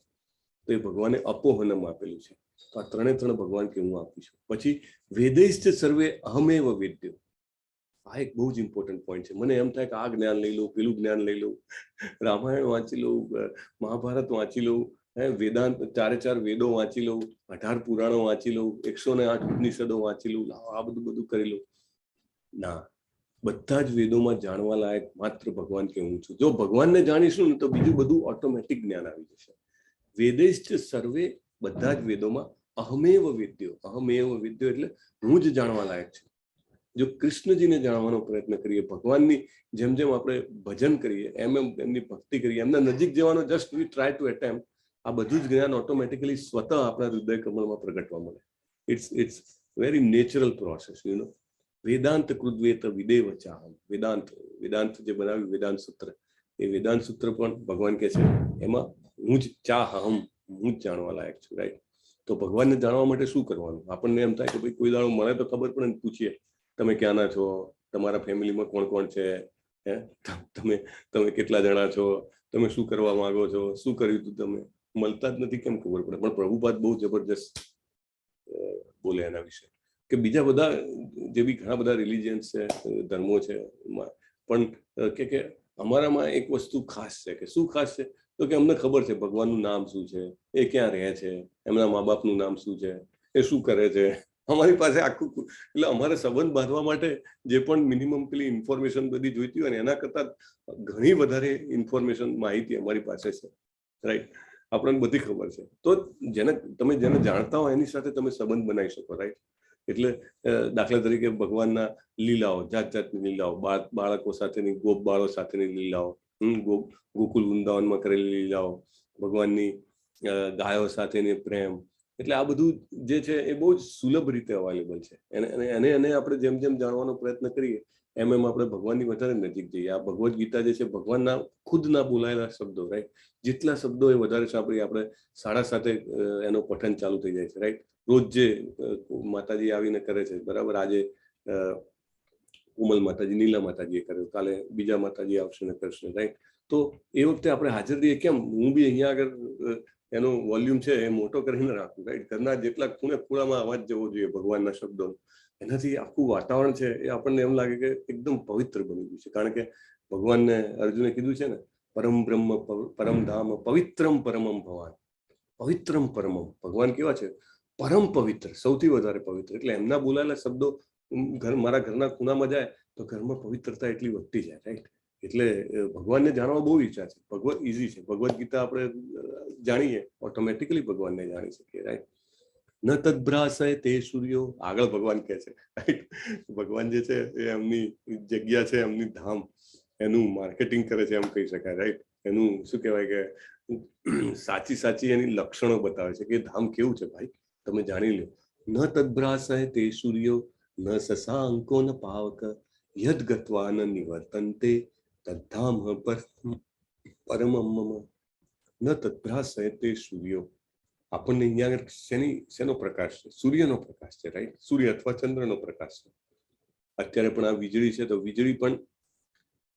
તો એ ભગવાને અપોહનમ આપેલું છે. તો આ ત્રણે ત્રણ ભગવાન કે હું આપું છું. પછી વેદૈશ્ચ સર્વે અહમેવ વેદ્યો. આ એક બહુ જ ઇમ્પોર્ટન્ટ પોઈન્ટ છે. મને એમ થાય કે આ જ્ઞાન લઈ લઉં, પેલું જ્ઞાન લઈ લઉં, રામાયણ વાંચી લઉં, મહાભારત વાંચી લઉં, વેદાંત 4 વેદો વાંચી લઉં, 18 પુરાણો વાંચી લઉં, 108 ઉપનિષદો વાંચી લઉં, આ બધું કરી લઉં. ના, બધા જ વેદોમાં જાણવા લાયક માત્ર ભગવાન કે હું છું. જો ભગવાનને જાણીશું ને તો બીજું બધું ઓટોમેટિક જ્ઞાન આવી જશે. વેદૈશ્ચ સર્વે, બધા જ વેદોમાં અહમેવ વેદ્યો. અહમેવ વેદ્યો એટલે હું જ જાણવા લાયક છું. જો કૃષ્ણજીને જાણવાનો પ્રયત્ન કરીએ, ભગવાનની જેમ જેમ આપણે ભજન કરીએ, એમ એમની ભક્તિ કરીએ, એમના નજીક જવાનો just V try to attempt, આ બધું જ જ્ઞાન ઓટોમેટિકલી સ્વતઃ આપણા હૃદય કમળમાં પ્રગટવા મળે. It's very natural process, you know. વેદાંત કૃદ્વેત વિદેવ ચાહમ. વેદાંત જે બનાવ્યું, વેદાંત સૂત્ર, એ વેદાંત સૂત્ર પણ ભગવાન કે છે એમાં હું જ ચાહમ, હું જ જાણવા લાયક છું. રાઈટ, તો ભગવાનને જાણવા માટે શું કરવાનું? આપણને એમ થાય કે ભાઈ કોઈ દાડો મળે તો ખબર પડે ને, પૂછીએ તમે ક્યાંના છો, તમારા ફેમિલીમાં કોણ કોણ છે, તમે કેટલા જણા છો, તમે શું કરવા માંગો છો, શું કર્યું હતું તમે? મળતા જ નથી, કેમ ખબર પડે? પણ પ્રભુપાદ બહુ જબરજસ્ત બોલે એના વિશે, કે બીજા બધા જે બી ઘણા બધા રિલિજન્સ છે, ધર્મો છે, પણ કે અમારામાં એક વસ્તુ ખાસ છે. કે શું ખાસ છે? તો કે અમને ખબર છે ભગવાનનું નામ શું છે, એ ક્યાં રહે છે, એમના મા બાપનું નામ શું છે, એ શું કરે છે. અમારી પાસે આખું, એટલે અમારે સંબંધ બાંધવા માટે જે પણ મિનિમમ પેલી ઇન્ફોર્મેશન બધી જોઈતી હોય ને, એના કરતા ઘણી વધારે ઇન્ફોર્મેશન, માહિતી અમારી પાસે છે. રાઈટ, આપણને બધી ખબર છે. તો તમે જેને જાણતા હોય એની સાથે તમે સંબંધ બનાવી શકો. રાઈટ, એટલે દાખલા તરીકે ભગવાનના લીલાઓ, જાત જાતની લીલાઓ, બાળકો સાથેની, ગોપ બાળો સાથેની લીલાઓ, ગોકુલ વૃંદાવનમાં કરેલી લીલાઓ, ભગવાનની ગાયો સાથેની પ્રેમ, એટલે આ બધું જે છે એ બહુ જ સુલભ રીતે અવેલેબલ છે. એને આપણે જેમ જેમ જાણવાનો પ્રયત્ન કરીએ એમ આપણે ભગવાનની વધારે નજીક જઈએ. આ ભગવદ્ ગીતા જે છે, ભગવાનના ખુદના બોલાયેલા શબ્દો. રાઈટ, જેટલા શબ્દો એ વધારે સાંભળીએ આપણે, 7:30 એનો પઠન ચાલુ થઈ જાય છે. રાઈટ, રોજ જે માતાજી આવીને કરે છે, બરાબર, આજે ઉમલ માતાજી, નીલા માતાજીએ કર્યું, કાલે બીજા માતાજી આવશે ને કરશે. રાઈટ, તો એ વખતે આપણે હાજર રહીએ. કેમ? હું બી અહીંયા આગળ એનો વોલ્યુમ છે એ મોટો કરીને રાખું. રાઈટ, ઘરના જેટલા ખૂણામાં અવાજ જવો જોઈએ ભગવાનના શબ્દોનો, એનાથી આખું વાતાવરણ છે એ આપણને એમ લાગે કે એકદમ પવિત્ર બની ગયું છે. કારણ કે ભગવાનને અર્જુને કીધું છે ને, પરમ બ્રહ્મ પરમ ધામ પવિત્રમ પરમમ ભવાન. પવિત્રમ પરમમ, ભગવાન કેવા છે? પરમ પવિત્ર, સૌથી વધારે પવિત્ર. એટલે એમના બોલાયેલા શબ્દો મારા ઘરના ખૂણામાં જાય તો ઘરમાં પવિત્રતા એટલી વધતી જાય. રાઈટ, એટલે ભગવાનને જાણવા બહુ ઈચ્છા છે. ભગવત ઈઝી છે. ભગવદ્ ગીતા આપણે જાણીએ ઓટોમેટિકલી ભગવાનને જાણી શકીએ, રાઈટ. ન તદ્ભ્રાસય તે સૂર્યો, આગળ ભગવાન કહે છે, રાઈટ. ભગવાન જે છે એ એમની જગ્યા છે, એમની ધામ, એનું માર્કેટિંગ કરે છે એમ કહી શકાય, રાઈટ. એનું શું કહેવાય કે સાચી એની લક્ષણો બતાવે છે કે ધામ કેવું છે ભાઈ, તમે જાણી લો. ન તદ્ભ્રાસય તે સૂર્યો ન શશાંકો ન પાવક યદ ગત્વા ન નિવર્તન્તે તદ્ધામ પરમમ ન તદ્ભ્રાસય તે સૂર્યો. આપણને અહીંયા શેનો પ્રકાશ છે? સૂર્યનો પ્રકાશ છે, રાઈટ. સૂર્ય અથવા ચંદ્રનો પ્રકાશ છે. અત્યારે પણ આ વીજળી છે તો વીજળી પણ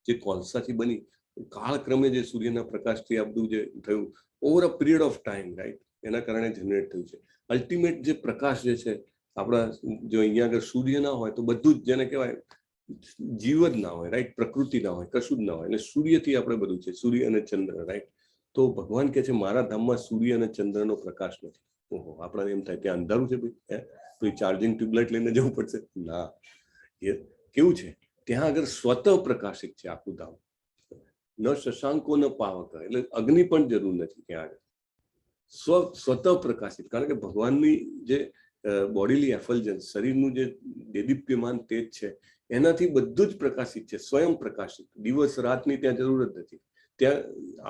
જે કોલસાથી બની કાળક્રમે જે સૂર્યના પ્રકાશથી આ બધું જે થયું over a period of time, right, એના કારણે જનરેટ થયું છે. અલ્ટિમેટ જે પ્રકાશ જે છે આપણા, જો અહીંયા આગળ સૂર્ય ના હોય તો બધું જ જેને કહેવાય જીવ જ ના હોય, રાઈટ. પ્રકૃતિ ના હોય, કશું જ ના હોય. એટલે સૂર્યથી આપણે બધું છે, સૂર્ય અને ચંદ્ર, રાઈટ. તો ભગવાન કહે છે મારા ધામમાં સૂર્ય અને ચંદ્રનો પ્રકાશ નથી. ઓહો, આપણને એમ થાય ત્યાં અંધારું છે ભાઈ, તો ચાર્જિંગ ટ્યુબલાઇટ લઈને જવું પડશે. ના, એ કેવું છે ત્યાં આગળ સ્વતઃ પ્રકાશિત છે આખું ધામ. ન શશાંકો ન પાવક, એટલે અગ્નિ પણ જરૂર નથી ત્યાં આગળ. સ્વતઃ પ્રકાશિત, કારણ કે ભગવાનની જે બોડીલી એફલ્જન્સ, શરીરનું જે દેદીપ્યમાન તેજ છે એનાથી બધું જ પ્રકાશિત છે, સ્વયં પ્રકાશિત. દિવસ રાતની ત્યાં જરૂર જ નથી. ત્યાં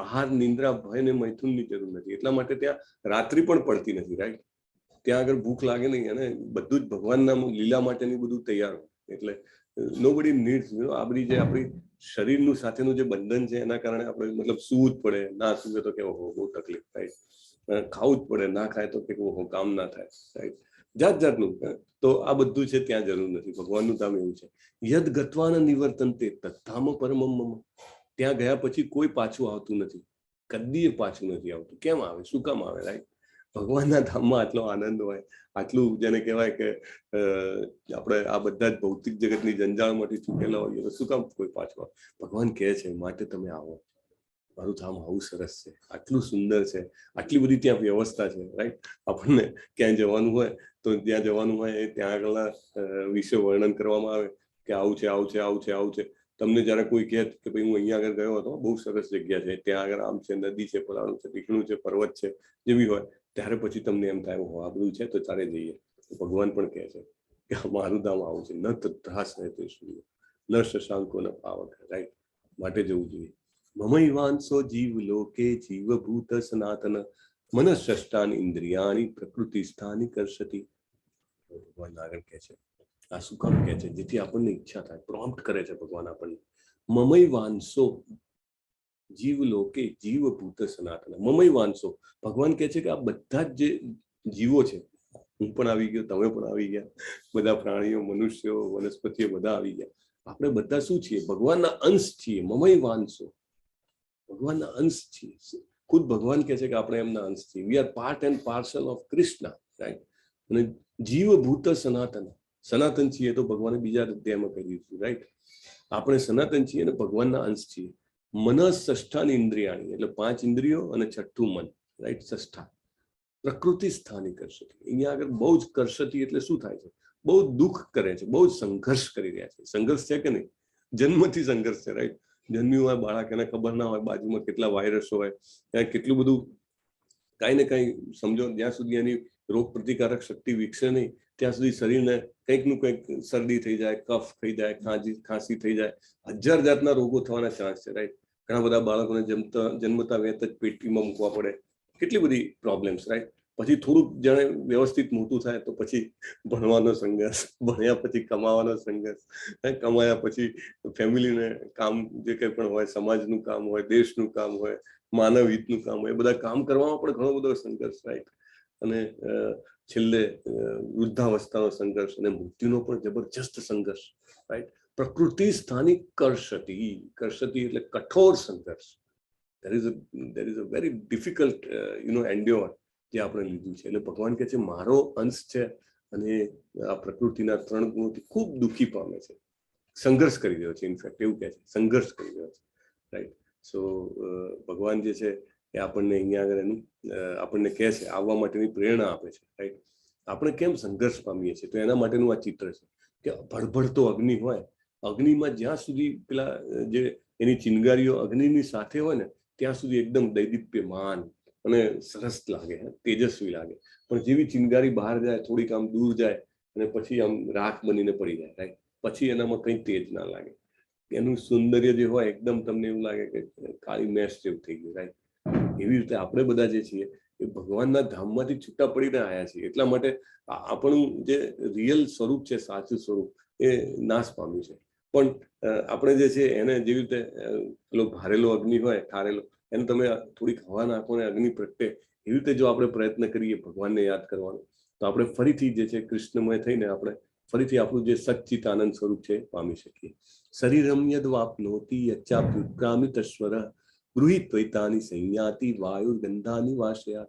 આહાર, નિંદ્રા, ભય ને મૈથુનની જરૂર નથી. એટલા માટે ત્યાં રાત્રિ પણ પડતી નથી, રાઈટ. ત્યાં આગળ ભૂખ લાગે નહીં અને બધું જ ભગવાનના લીલા માટેની બધું તૈયાર હોય. એટલે નોબડી નીડ્સ, આ બધી જે આપણી શરીરનું સાથેનું જે બંધન છે એના કારણે આપણે મતલબ સૂવું જ પડે, ના સૂવે તો કે ઓહો બહુ તકલીફ થાય, ખાવું જ પડે, ના ખાય તો કે ઓહો કામ ના થાય, રાઈટ. જાત જાતનું. તો આ બધું છે ત્યાં જરૂર નથી. ભગવાનનું ધામ એવું છે. યદ ગત્વાન નિવર્તન્તે તદ્ધામ પરમમ. ત્યાં ગયા પછી કોઈ પાછું આવતું નથી, કદીએ પાછું નથી આવતું. કેમ આવે? શું કામ આવે, રાઈટ? ભગવાનના ધામમાં આટલો આનંદ હોય, આટલું જેને કહેવાય કે આપણે આ બધા જ ભૌતિક જગતની જંજાળમાંથી છૂટેલા હોઈએ તો શું કામ કોઈ પાછું આવે? ભગવાન કહે છે માટે તમે આવો, મારું ધામ આવું સરસ છે, આટલું સુંદર છે, આટલી બધી ત્યાં વ્યવસ્થા છે, રાઈટ. આપણને ક્યાંય જવાનું હોય તો ત્યાં જવાનું હોય ત્યાં આગળના વિશે વર્ણન કરવામાં આવે કે આવું છે, આવું છે, આવું છે, આવું છે. તમને જયારે કોઈ કહે કે ભાઈ હું અહીંયા આગળ ગયો હતો, બહુ સરસ જગ્યા છે, ત્યાં આગળ આમ છે, નદી છે, ફલાણું છે, ટીકણું છે, પર્વત છે, જેવી હોય, ત્યારે પછી તમને એમ થાય આ બધું છે તો ચાલે જઈએ. ભગવાન પણ કહે છે કે મારું ધામ આવું છે. ન તદ્ભ્રાસ રહેતે સૂર્ય ન શશાંકો ન પાવક, રાઈટ. માટે જવું જોઈએ. મમૈવાંસો જીવ લોકે જીવભૂત સનાતન મનઃષ્ટાન ઇન્દ્રિયાણી પ્રકૃતિ સ્થાની કરશતી. ભગવાન આગળ કહે છે આ શું કામ કહે છે? જેથી આપણને ઈચ્છા થાય, પ્રોમ્પ્ટ કરે છે ભગવાન આપણને. મમૈવાંસો જીવ લોકે જીવભૂત સનાતન. મમૈવાંસો, ભગવાન કહે છે કે આ બધા જ જે જીવો છે, હું પણ આવી ગયો, તમે પણ આવી ગયા, બધા પ્રાણીઓ, મનુષ્યો, વનસ્પતિઓ બધા આવી ગયા. આપણે બધા શું છીએ? ભગવાનના અંશ છીએ. મમૈવાંસો, ભગવાનના અંશ છીએ. ખુદ ભગવાન કહે છે કે આપણે એમના અંશ છીએ. We are part and parcel of Krishna, right. અને જીવભૂત સનાતન, સનાતન છીએ તો ભગવાને બીજા અધ્યાયમાં કહી દીધું, રાઈટ. આપણે સનાતન છીએ અને ભગવાનના અંશ છીએ. મનઃષ્ઠાન ઇન્દ્રિયાણી, એટલે 5 ઇન્દ્રિયો અને 6ઠું મન, રાઈટ. ષષ્ઠા પ્રકૃતિ સ્થાની કરશતી. અહીંયા આગળ બહુ જ કરશતી એટલે શું થાય છે? બહુ દુઃખ કરે છે, બહુ જ સંઘર્ષ કરી રહ્યા છે. સંઘર્ષ છે કે નહીં? જન્મથી સંઘર્ષ છે, રાઈટ. જન્મ્યું હોય બાળક, એને ખબર ના હોય બાજુમાં કેટલા વાયરસ હોય, કેટલું બધું કાંઈ ને કાંઈ, સમજો જ્યાં સુધી એની રોગ પ્રતિકારક શક્તિ વિકસે નહીં ત્યાં સુધી શરીરને કંઈકનું કંઈક શરદી થઈ જાય, કફ થઈ જાય, ખાંસી થઈ જાય, 1000 જાતના રોગો થવાના ચાન્સ છે, રાઈટ. ઘણા બધા બાળકોને જન્મતા વેત જ પેટીમાં મૂકવા પડે, કેટલી બધી પ્રોબ્લેમ્સ, રાઈટ. પછી થોડુંક જાણે વ્યવસ્થિત મોટું થાય તો પછી ભણવાનો સંઘર્ષ, ભણ્યા પછી કમાવાનો સંઘર્ષ, કમાયા પછી ફેમિલીને કામ જે કંઈ પણ હોય, સમાજનું કામ હોય, દેશનું કામ હોય, માનવ હિતનું કામ હોય, એ બધા કામ કરવામાં પણ ઘણો બધો સંઘર્ષ, રાઈટ. અને છેલ્લે વૃદ્ધાવસ્થાનો સંઘર્ષ અને મૃત્યુનો પણ જબરજસ્ત સંઘર્ષ, રાઈટ. પ્રકૃતિ સ્થાનિક કરશતી. કરશતી એટલે કઠોર સંઘર્ષ. there is a very difficult endure જે આપણે લીધું છે. એટલે ભગવાન કહે છે મારો અંશ છે અને આ પ્રકૃતિના 3 ગુણોથી ખૂબ દુઃખી પામે છે, સંઘર્ષ કરી રહ્યો છે. ઇનફેક્ટ એવું કહે છે, સંઘર્ષ કરી રહ્યો છે, રાઈટ. સો ભગવાન જે છે એ આપણને અહીંયા આગળ એનું આપણને કહે છે, આવવા માટેની પ્રેરણા આપે છે, રાઈટ. આપણે કેમ સંઘર્ષ પામીએ છીએ તો એના માટેનું આ ચિત્ર છે કે ભડભડતો અગ્નિ હોય, અગ્નિમાં જ્યાં સુધી પેલા જે એની ચિનગારીઓ અગ્નિની સાથે હોય ને ત્યાં સુધી એકદમ દૈદીપ્યમાન અને સરસ લાગે, તેજસ્વી લાગે. પણ જેવી ચિનગારી બહાર જાય, થોડીક આમ દૂર જાય અને પછી આમ રાખ બનીને પડી જાય, રાઈટ, પછી એનામાં કંઈ તેજ ના લાગે. એનું સૌંદર્ય જે હોય એકદમ તમને એવું લાગે કે કાળી મેશ જેવું થઈ ગયું, રાઈટ. એવી રીતે આપણે બધા જે છીએ એ ભગવાનના ધામમાંથી છૂટા પડીને આવ્યા છીએ. એટલા માટે આપણું જે રિયલ સ્વરૂપ છે, સાચું સ્વરૂપ, એ નાશ પામ્યું છે. પણ આપણે જે છે એને જેવી રીતે પેલો ભારેલો અગ્નિ હોય, ઠારેલો, એને તમે થોડીક હવા નાખો ને અગ્નિ પ્રગટે, એવી રીતે જો આપણે પ્રયત્ન કરીએ ભગવાનને યાદ કરવાનો, તો આપણે ફરીથી જે છે કૃષ્ણમય થઈને આપણે ફરીથી આપણું જે સચ્ચિત આનંદ સ્વરૂપ છે પામી શકીએ. શરીરમ યદ વાપનોતિ યચ્ચાપ્યુત્ક્રામિતશ્વર ગૃહીત્વૈતાની સંયાતિ વાયુ ગંધાની વાસયા.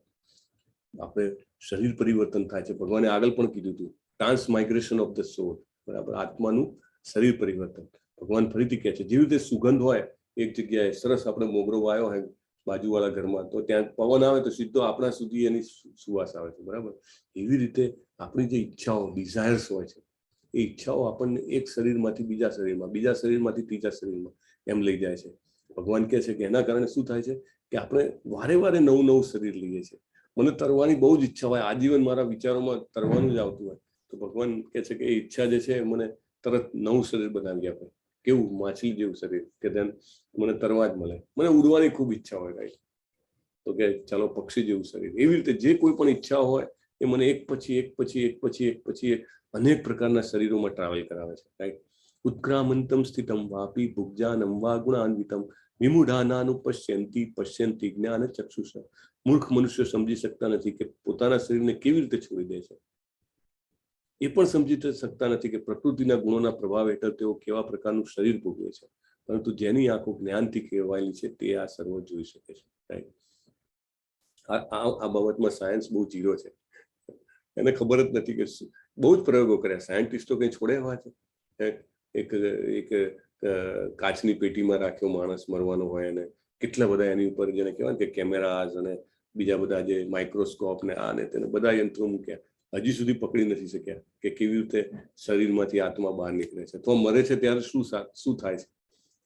આપણે શરીર પરિવર્તન થાય છે. ભગવાને આગળ પણ કીધું હતું, ટ્રાન્સમાઇગ્રેશન ઓફ ધ સોલ, બરાબર, આત્માનું શરીર પરિવર્તન. ભગવાન ફરીથી કહે છે, જેવી રીતે સુગંધ હોય, એક જગ્યાએ સરસ આપણે મોગરો વાયો હોય બાજુવાળા ઘરમાં, તો ત્યાં પવન આવે તો સીધો આપણા સુધી એની સુવાસ આવે છે, બરાબર. એવી રીતે આપણી જે ઈચ્છાઓ, ડિઝાયર્સ હોય છે, એ ઈચ્છાઓ આપણને એક શરીરમાંથી બીજા શરીરમાં, બીજા શરીરમાંથી ત્રીજા શરીરમાં એમ લઈ જાય છે. ભગવાન કહે છે કે એના કારણે શું થાય છે કે આપણે વારે વારે નવું નવું શરીર લઈએ છીએ. મને તરવાની બહુ જ ઈચ્છા હોય, આજીવન મારા વિચારોમાં તરવાનું જ આવતું હોય, તો ભગવાન કહે છે કે એ ઈચ્છા જે છે મને તરત નવું શરીર બનાવી આપે. કેવું? માછલી જેવું શરીર, કે તેમ મને તરવા જ મળે. મને ઉડવાની ખૂબ ઈચ્છા હોય, રાઈટ, તો કે ચાલો પક્ષી જેવું શરીર. એવી રીતે જે કોઈ પણ ઈચ્છા હોય એ મને એક પછી એક પછી એક પછી એક પછી એક અનેક પ્રકારના શરીરોમાં ટ્રાવેલ કરાવે છે, રાઈટ. ઉત્ક્રામંતમ સ્થિતમ વાપી ભુગ્જાનમ વા ગુણાન્વિતમ વિમુઢાનાનુપશ્યંતિ પશ્યંતિ જ્ઞાન ચક્ષુષ. મૂર્ખ મનુષ્ય સમજી શકતા નથી કે પોતાના શરીરને કેવી રીતે છોડી દે છે. એ પણ સમજી શકતા નથી કે પ્રકૃતિના ગુણોના પ્રભાવ હેઠળ તેઓ કેવા પ્રકારનું શરીર ભોગવે છે. પરંતુ જેની આંખો જ્ઞાનથી કેળવાયેલી છે તે આ સર્વ જોઈ શકે છે, રાઈટ. આ બાબતમાં સાયન્સ બહુ જીરો છે. એને ખબર જ નથી કે બહુ જ પ્રયોગો કર્યા. સાયન્ટિસ્ટો કંઈ છોડે એવા છે. એક કાચની પેટીમાં રાખ્યો માણસ મરવાનો હોય, અને કેટલા બધા એની ઉપર જેને કહેવાય કે કેમેરાઝ અને બીજા બધા જે માઇક્રોસ્કોપ ને આ ને તેને બધા યંત્રો મૂક્યા, હજી સુધી પકડી નથી શક્યા કે કેવી રીતે શરીરમાંથી આત્મા બહાર નીકળે છે. તો મરે છે ત્યારે શું થાય છે.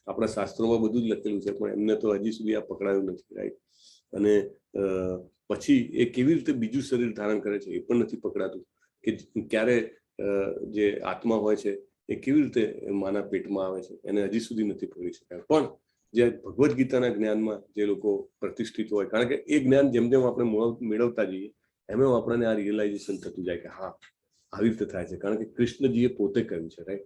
આપણા શાસ્ત્રોમાં બધું જ લખેલું છે, પણ એમને તો હજી સુધી આ પકડાયું નથી, રાઈટ. અને પછી એ કેવી રીતે બીજું શરીર ધારણ કરે છે એ પણ નથી પકડાતું, કે ક્યારે જે આત્મા હોય છે એ કેવી રીતે માના પેટમાં આવે છે એને હજી સુધી નથી પકડી શકાય. પણ જે ભગવદ્ ગીતાના જ્ઞાનમાં જે લોકો પ્રતિષ્ઠિત હોય, કારણ કે એ જ્ઞાન જેમ જેમ આપણે મેળવતા જઈએ એમ આપણને આ રિયલાઇઝેશન થતું જાય કે હા આવી રીતે થાય છે. કારણ કે કૃષ્ણજીએ પોતે કહ્યું છે, રાઈટ.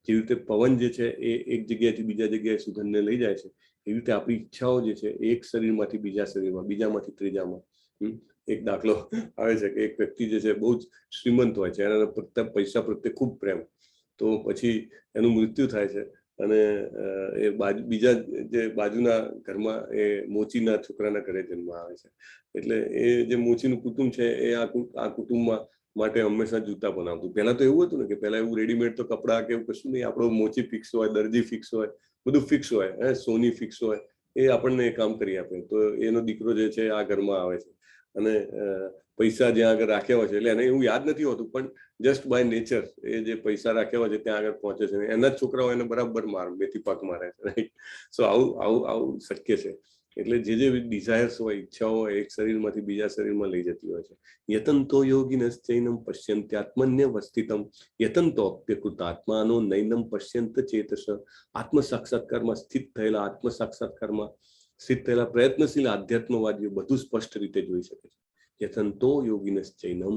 જેવી રીતે પવન જે છે એ એક જગ્યાએથી બીજા જગ્યાએ સુગંધને લઈ જાય છે, એવી રીતે આપણી ઈચ્છાઓ જે છે એક શરીરમાંથી બીજા શરીરમાં, બીજામાંથી ત્રીજામાં. એક દાખલો આવે છે કે એક વ્યક્તિ જે છે બહુ જ શ્રીમંત હોય છે, એના પૈસા પ્રત્યે ખૂબ પ્રેમ, તો પછી એનું મૃત્યુ થાય છે અને એ બીજા જે બાજુના ઘરમાં એ મોચીના છોકરાના ઘરે જન્મ આવે છે. એટલે એ જે મોચીનું કુટુંબ છે એ આ કુટુંબમાં માટે હંમેશા જૂતા બનાવતું. પહેલા તો એવું હતું ને કે પહેલા એવું રેડીમેડ તો કપડા કે એવું કશું નહીં, આપણો મોચી ફિક્સ હોય, દરજી ફિક્સ હોય, બધું ફિક્સ હોય, સોની ફિક્સ હોય, એ આપણને એ કામ કરી આપે. તો એનો દીકરો જે છે આ ઘરમાં આવે છે અને પૈસા જ્યાં આગળ રાખ્યા હોય છે, એટલે એને એવું યાદ નથી હોતું, પણ જસ્ટ બાય નેચર એ જે પૈસા રાખ્યા હોય છે ત્યાં આગળ પહોંચે છે. એના જ છોકરાઓ એને બરાબર બેથી પાક મારે છે, રાઈટ. સો આવું શક્ય છે. એટલે જે ડિઝાયર્સ હોય, ઈચ્છાઓ હોય, એક શરીરમાંથી બીજા શરીરમાં લઈ જતી હોય છે. યતંતો યોગિનશ્ચૈનમ પશ્યન્ત્યાત્મન્યવસ્થિતમ યતંતોપ્યકૃતાત્માનો નૈનમ પશ્યંત ચેતસ. આત્મ સાક્ષાત્કારમાં સ્થિત થયેલા, આત્મ સાક્ષાત્કારમાં સ્થિત થયેલા પ્રયત્નશીલ આધ્યાત્મવાદીઓ બધું સ્પષ્ટ રીતે જોઈ શકે છે. યથંતો યોગિનશ્ચૈનમ.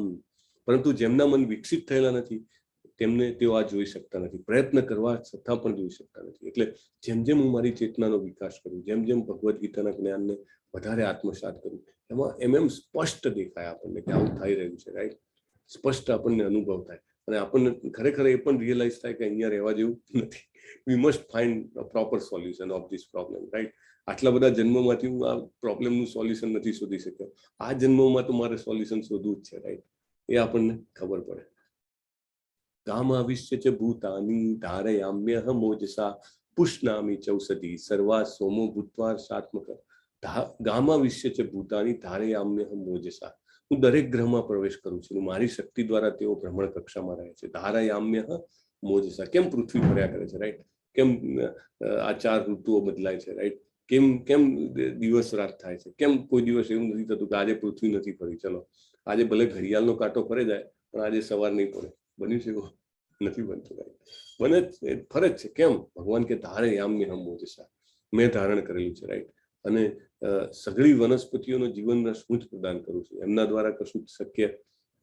પરંતુ જેમના મન વિકસિત થયેલા નથી તેમને તેઓ આ જોઈ શકતા નથી, પ્રયત્ન કરવા છતાં પણ જોઈ શકતા નથી. એટલે જેમ જેમ હું મારી ચેતનાનો વિકાસ કરું, જેમ જેમ ભગવદ્ ગીતાના જ્ઞાનને વધારે આત્મસાત કરું, એમ સ્પષ્ટ દેખાય આપણને કે આવું થઈ રહ્યું છે, રાઈટ. સ્પષ્ટ આપણને અનુભવ થાય અને આપણને ખરેખર એ પણ રિયલાઇઝ થાય કે અહીંયા રહેવા જેવું નથી. We must find a proper solution of this problem, right. આટલા બધા જન્મોમાંથી હું આ પ્રોબ્લેમનું સોલ્યુશન નથી શોધી શક્યો, આ જન્મમાં તો મારે સોલ્યુશન શોધવું જ છે, રાઈટ. એ આપણને ખબર પડે. ગામાવિશ્ય ચ ભૂતાની ધારયામ્યહમ ઓજસા પુષ્ણામિ ચૌષધિ સર્વા સોમો ભૂત્વા સાત્મક. ગામાવિશ્ય ચ ભૂતાની ધારયામ્યહમ ઓજસા. હું દરેક ગ્રહમાં પ્રવેશ કરું છું, મારી શક્તિ દ્વારા તેઓ ભ્રમણ કક્ષામાં રહે છે. ધારયામ્યહ મોજસા. કેમ પૃથ્વી ફર્યા કરે છે, રાઈટ. કેમ આ 4 ઋતુઓ બદલાય છે, રાઈટ? કેમ દિવસ રાત થાય છે? કેમ કોઈ દિવસ એવું નથી થતું કે આજે પૃથ્વી નથી ફરી, ચલો આજે ભલે ઘડિયાળનો કાંટો ફરે જાય પણ આજે સવાર નહીં પડે? બન્યું છે એવું? નથી બનતું, રાઈટ? બને ફરે જ છે. કેમ? ભગવાન કે ધારે યામની હમ મોજસા, મેં ધારણ કરેલું છે, રાઈટ? અને સઘળી વનસ્પતિઓનો જીવન રસ હું જ પ્રદાન કરું છું, એમના દ્વારા કશું શક્ય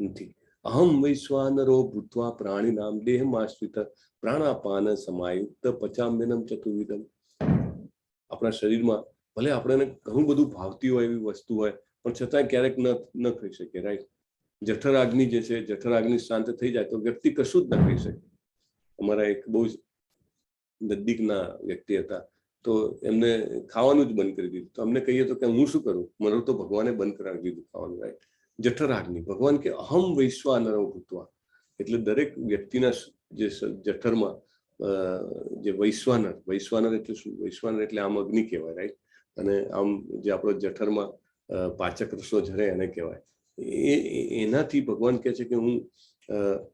નથી. અહમ વૈશ્વાનરો ભૂત્વા પ્રાણીનામ દેહમાશ્રિત પ્રાણાપાન સમાયુક્ત પચામ્યનમ ચતુર્વિધમ. આપણા શરીરમાં ભલે આપણને ઘણું બધું ભાવતી હોય એવી વસ્તુ હોય પણ છતાંય ક્યારેક ન ખાઈ શકીએ, રાઈટ? જઠરાગ્નિ જે છે, જઠરાગ્નિ શાંત થઈ જાય તો વ્યક્તિ કશું જ ન ખાઈ શકે. અમારા એક બહુ જ નજીકના વ્યક્તિ હતા, તો એમને ખાવાનું જ બંધ કરી દીધું. તો અમને કહીએ તો કે હું શું કરું? મને તો ભગવાને બંધ કરાવી દીધું ખાવાનું, રાઈટ? જઠરાગ્નિ. ભગવાન કે અહમ વૈશ્વાનરો ભૂત્વા, એટલે દરેક વ્યક્તિના જે જઠરમાં જે વૈશ્વાનર એટલે શું? વૈશ્વાનર એટલે આમ અગ્નિ કહેવાય, રાઈટ? અને આમ જે આપણો જઠરમાં પાચક રસો ઝરે એને કહેવાય. એનાથી ભગવાન કહે છે કે હું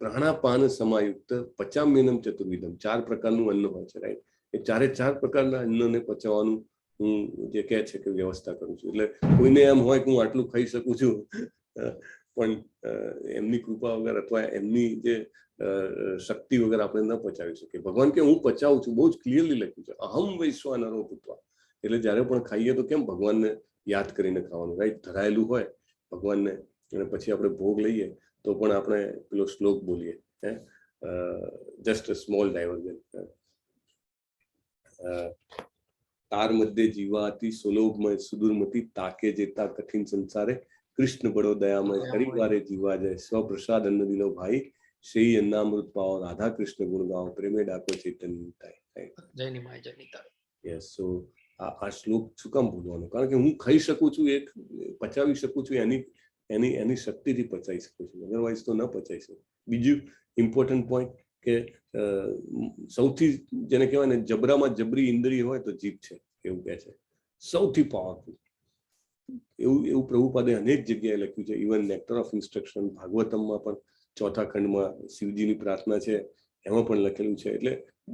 પ્રાણાપાન સમાયુક્ત પચામ્યનમ ચતુર્વિધમ, 4 પ્રકારનું અન્ન હોય છે, રાઈટ? એ 4 પ્રકારના અન્નને પચાવવાનું હું જે કહે છે કે વ્યવસ્થા કરું છું. એટલે કોઈને એમ હોય કે હું આટલું ખાઈ શકું છું પણ એમની કૃપા વગર અથવા એમની જે શક્તિ વગર આપણે ન પચાવી શકીએ. ભગવાન કે હું પચાવું છું, બહુ જ ક્લિયરલી લખ્યું છે, અહમ વૈશ્વાનરો ભૂત્વા. એટલે જ્યારે પણ ખાઈએ તો કેમ ભગવાનને યાદ કરીને ખાવાનું, રાઈટ? ધરાયેલું હોય ભગવાનને અને પછી આપણે ભોગ લઈએ તો પણ આપણે પેલો શ્લોક બોલીએ, જસ્ટ અ સ્મોલ ડાયવર્ઝન. તાર મધ્ય જીવાતી સુલોભમય સુદુર્મતી તાકે જેતા કઠિન સંસારે કૃષ્ણ બડો દયામય પરિવારે જીવા જાય સ્વપ્રસાદ અન્ન દિલો ભાઈ શ્રી અન્નામૃત પાઓ રાધા કૃષ્ણ ગુણ ગાઓ પ્રેમે ડાકો ચૈતન્ય થાય. જયની માય જયની તારે. યસ. સો આ શ્લોક શું કામ બોલવાનો? કારણ કે હું ખાઈ શકું છું, એક પચાવી શકું છું, એની શક્તિથી પચાવી શકું છું, અધરવાઇઝ તો ન પચાવી શકું. બીજું ઇમ્પોર્ટન્ટ પોઈન્ટ કે સૌથી જેને કહેવાય ને જબરામાં જબરી ઇન્દ્રિય હોય તો જીભ છે, એવું કહે છે, સૌથી પાવરફુલ. એવું પ્રભુપાદે અનેક જગ્યાએ લખ્યું છે. ઇવન નેક્ટર ઓફ ઇન્સ્ટ્રક્શન ભાગવતમમાં પણ 4થા ખંડમાં શિવજીની પ્રાર્થના છે, એમાં પણ લખેલું છે. એટલે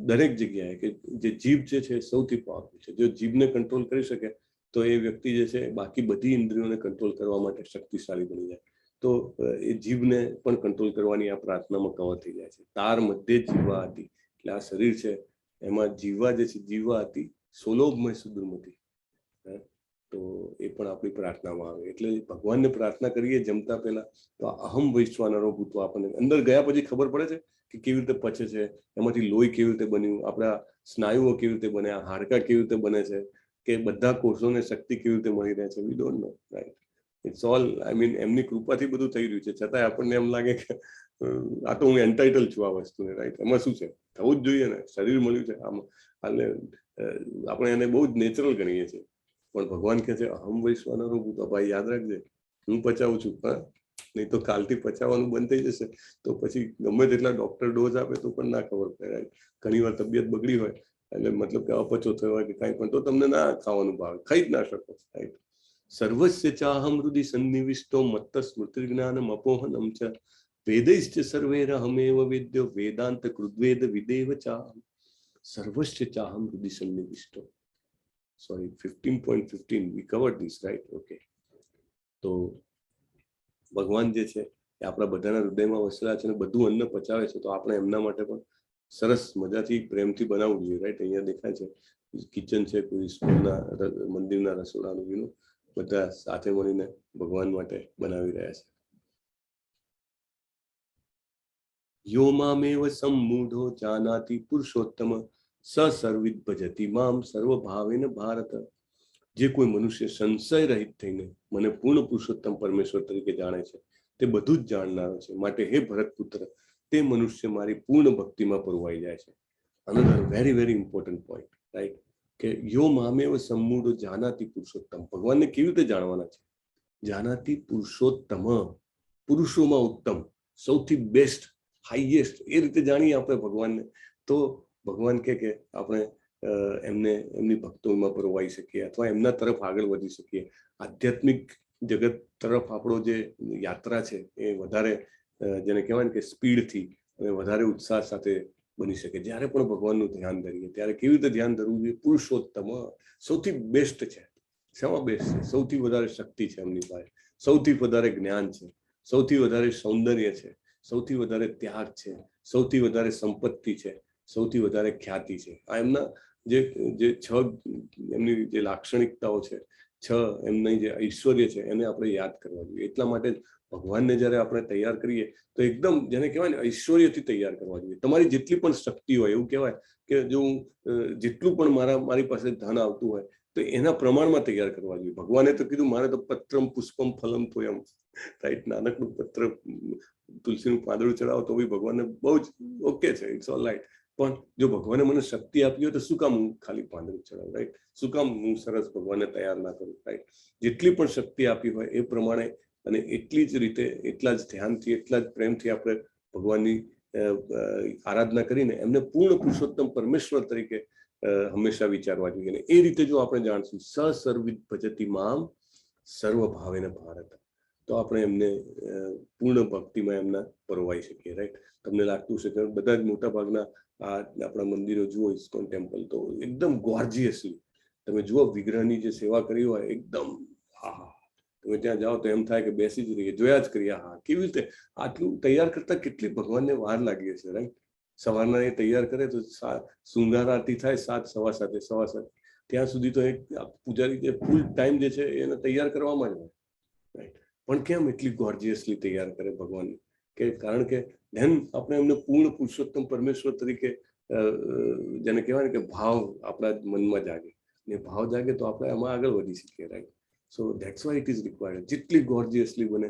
દરેક જગ્યાએ કે જે જીભ જે છે સૌથી પાવરફુલ છે. જો જીભને કંટ્રોલ કરી શકે તો એ વ્યક્તિ જે છે બાકી બધી ઇન્દ્રિયોને કંટ્રોલ કરવા માટે શક્તિશાળી બની જાય. તો એ જીભને પણ કંટ્રોલ કરવાની આ પ્રાર્થનામાં કવર થઈ જાય છે. તાર મધ્ય જીવા હતી, એટલે આ શરીર છે એમાં જીવા જે છે, જીવા હતી સોલોભમય સુદુર્મતી, તો એ પણ આપણી પ્રાર્થનામાં આવે. એટલે ભગવાનને પ્રાર્થના કરીએ જમતા પહેલા તો અહમ વૈશ્વાનરો ભૂત્વા આપણને અંદર ગયા પછી ખબર પડે છે કે કેવી રીતે પચે છે, એમાંથી લોહી કેવી રીતે બન્યું, આપણા સ્નાયુઓ કેવી રીતે બન્યા, હાડકા કેવી રીતે બને છે, કે બધા કોષોને શક્તિ કેવી રીતે મળી રહે છે. We don't know, right? It's all એમની કૃપાથી બધું થઈ રહ્યું છે. છતાં આપણને એમ લાગે કે આ તો હું એન્ટાઇટલ છું આ વસ્તુને, રાઈટ? એમાં શું છે, થવું જ જોઈએ ને, શરીર મળ્યું છે આમ. આપણે એને બહુ જ નેચરલ ગણીએ છીએ. પણ ભગવાન કહે છે અહમ વૈશ્વાનરો ભૂત્વા, ભાઈ યાદ રાખજે હું પચાવું છું, નહીં તો કાલથી પચાવવાનું બંધ થઈ જશે તો પછી ગમે તેટલા ડોક્ટર ડોઝ આપે તો પણ ના ખબર પડે, રાઈટ? ઘણી વાર તબિયત બગડી હોય એટલે મતલબ કે અપચો થયો હોય કે કાંઈ પણ, તો તમને ના ખાવાનું ભાવે, ખાઈ જ ના શકો, રાઈટ? સર્વસ્ય ચાહમ હૃદિ સન્નિવિષ્ટો મત્ત સ્મૃતિ જ્ઞાનમ અપોહનમ ચ વેદૈશ્ચ સર્વૈરહમેવ વેદ્યો Vedanta કૃદ્વેદ વિદેવ ચાહમ. સર્વસ્ય ચાહમ હૃદિ સન્નિવિષ્ટો. Sorry, 15.15 we covered this, right? Okay. તો ભગવાન જે છે એ આપણા બધાના હૃદયમાં વસેલા છે અને બધું અન્ન પચાવે છે. તો આપણે એમના માટે પણ સરસ મજાથી પ્રેમથી બનાવવું જોઈએ, રાઈટ? અહીંયા દેખાય છે કિચન છે, કોઈ સ્કૂલના મંદિરના રસોડાનું બીનું, બધા સાથે મળીને ભગવાન માટે બનાવી રહ્યા છે. યો મામેવ સમ્મૂઢો જાનાતિ પુરુષોત્તમ સ સર્વિદ ભજતિ મામ સર્વભાવેન ભારત. જે કોઈ મનુષ્ય સંશય રહિત થઈને મને પૂર્ણ પુરુષોત્તમ પરમેશ્વર તરીકે જાણે છે તે બધું જ જાણનારો છે. માટે હે ભરત પુત્ર, તે મનુષ્ય મારી પૂર્ણ ભક્તિમાં પરોવાઈ જાય છે. Another very very important point, right? કે યો મામેવ સમ્મૂઢો જાનાતિ પુરુષોત્તમ. ભગવાનને કેવી રીતે જાણવાના છે? જાનાતિ પુરુષોત્તમ, પુરુષોમાં ઉત્તમ, સૌથી બેસ્ટ, હાઈએસ્ટ, એ રીતે જાણીએ આપણે ભગવાનને તો ભગવાન કે આપણે એમની ભક્તોમાં પરોવાઈ શકીએ અથવા એમના તરફ આગળ વધી શકીએ. આધ્યાત્મિક જગત તરફ આપણો જે યાત્રા છે એ વધારે જેને કહેવાય ને કે સ્પીડથી અને વધારે ઉત્સાહ સાથે બની શકે. જ્યારે પણ ભગવાનનું ધ્યાન ધરીએ ત્યારે કેવી રીતે ધ્યાન ધરવું જોઈએ? પુરુષોત્તમ સૌથી બેસ્ટ છે. શેમાં બેસ્ટ છે? સૌથી વધારે શક્તિ છે એમની પાસે, સૌથી વધારે જ્ઞાન છે, સૌથી વધારે સૌંદર્ય છે, સૌથી વધારે ત્યાગ છે, સૌથી વધારે સંપત્તિ છે, સૌથી વધારે ખ્યાતિ છે. આ એમના જે છ એમની જે લાક્ષણિકતાઓ છે, છ એમની જે ઐશ્વર્ય છે, એને આપણે યાદ કરવા જોઈએ. એટલા માટે ભગવાનને જ્યારે આપણે તૈયાર કરીએ તો એકદમ જેને કહેવાય ને ઐશ્વર્યથી તૈયાર કરવા જોઈએ. તમારી જેટલી પણ શક્તિ હોય, એવું કહેવાય કે જો જેટલું પણ મારી પાસે ધન આવતું હોય તો એના પ્રમાણમાં તૈયાર કરવા જોઈએ. ભગવાને તો કીધું મારે તો પત્રમ પુષ્પમ ફલમ તોયમ, રાઈટ? નાનકડું પત્ર તુલસીનું પાંદડું ચડાવો તો બી ભગવાનને બહુ જ ઓકે છે, ઇટ્સ ઓલ રાઈટ. પણ જો ભગવાને મને શક્તિ આપી હોય તો શું કામ હું ખાલી પાંદડું ચડાવું, રાઈટ? શું કામ હું સરસ ભગવાનને તૈયાર ના કરું, રાઈટ? જેટલી પણ શક્તિ આપી હોય એ પ્રમાણે અને એટલી જ રીતે, એટલા જ ધ્યાનથી, એટલા જ પ્રેમથી આપણે ભગવાનની આરાધના કરીને એમને પૂર્ણ પુરુષોત્તમ પરમેશ્વર તરીકે હંમેશા વિચારવા જોઈએ. અને એ રીતે જો આપણે જાણશું સસર્વિત ભજતી મામ સર્વ ભાવેન ભારત, તો આપણે એમને પૂર્ણ ભક્તિમાં એમના પરોવાઈ શકીએ, રાઈટ? તમને લાગતું છે કે બધા જ મોટા ભાગના આપણા મંદિરો જુઓ, ઇસ્કોન ટેમ્પલ, તો એકદમ ગોર્જિયસલી તમે જુઓ વિગ્રહની જે સેવા કરી હોય, એકદમ હા, તમે ત્યાં જાઓ તો એમ થાય કે બેસી જ રહીએ, જોયા જ કરીએ. હા, કેવી રીતે આટલું તૈયાર કરતા કેટલી ભગવાનને વાર લાગી છે, રાઈટ? સવારના એ તૈયાર કરે તો શૃંગાર આરતી થાય 7, 7:15, ત્યાં સુધી તો એક પૂજારી જે ફૂલ ટાઈમ જે છે એને તૈયાર કરવામાં જ હોય, રાઈટ? પણ કેમ એટલી ગોર્જિયસલી તૈયાર કરે ભગવાનને? કે કારણ કે ધ્યાન આપણે એમને પૂર્ણ પુરુષોત્તમ પરમેશ્વર તરીકે જેને કહેવાય ને કે ભાવ આપણા મનમાં જાગે, ને ભાવ જાગે તો આપણે એમાં આગળ વધી શકીએ, right? So that's why it is required. જેટલી ગોર્જિયસલી બને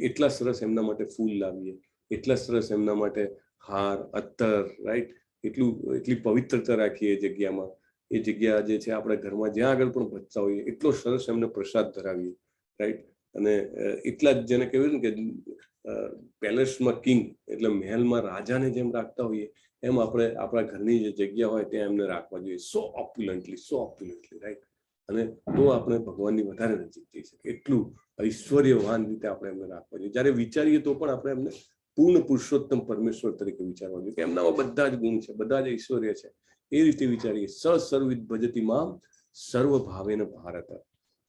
એટલા સરસ એમના માટે ફૂલ લાવીએ, એટલા સરસ એમના માટે હાર, અત્તર, રાઈટ? એટલી પવિત્રતા રાખીએ એ જગ્યામાં. એ જગ્યા જે છે આપણા ઘરમાં જ્યાં આગળ પણ ભજતા હોઈએ એટલો સરસ એમને પ્રસાદ ધરાવીએ, રાઈટ? અને એટલા જ જેને કહેવાય ને કે પેલેસમાં કિંગ એટલે મહેલમાં રાજાને જેમ રાખતા હોઈએ એમ આપણે આપણા ઘરની જે જગ્યા હોય ત્યાં એમને રાખવા જોઈએ, સો ઓપ્યુલન્ટલી, રાઈટ? અને તો આપણે ભગવાનની વધારે નજીક જઈ શકીએ. એટલું ઐશ્વર્યવાન રીતે આપણે એમને રાખવા જોઈએ. જ્યારે વિચારીએ તો પણ આપણે એમને પૂર્ણ પુરુષોત્તમ પરમેશ્વર તરીકે વિચારવા જોઈએ કે એમનામાં બધા જ ગુણ છે, બધા જ ઐશ્વર્ય છે. એ રીતે વિચારીએ સસર્વિત ભજતી મામ સર્વ ભાવેન ભારત.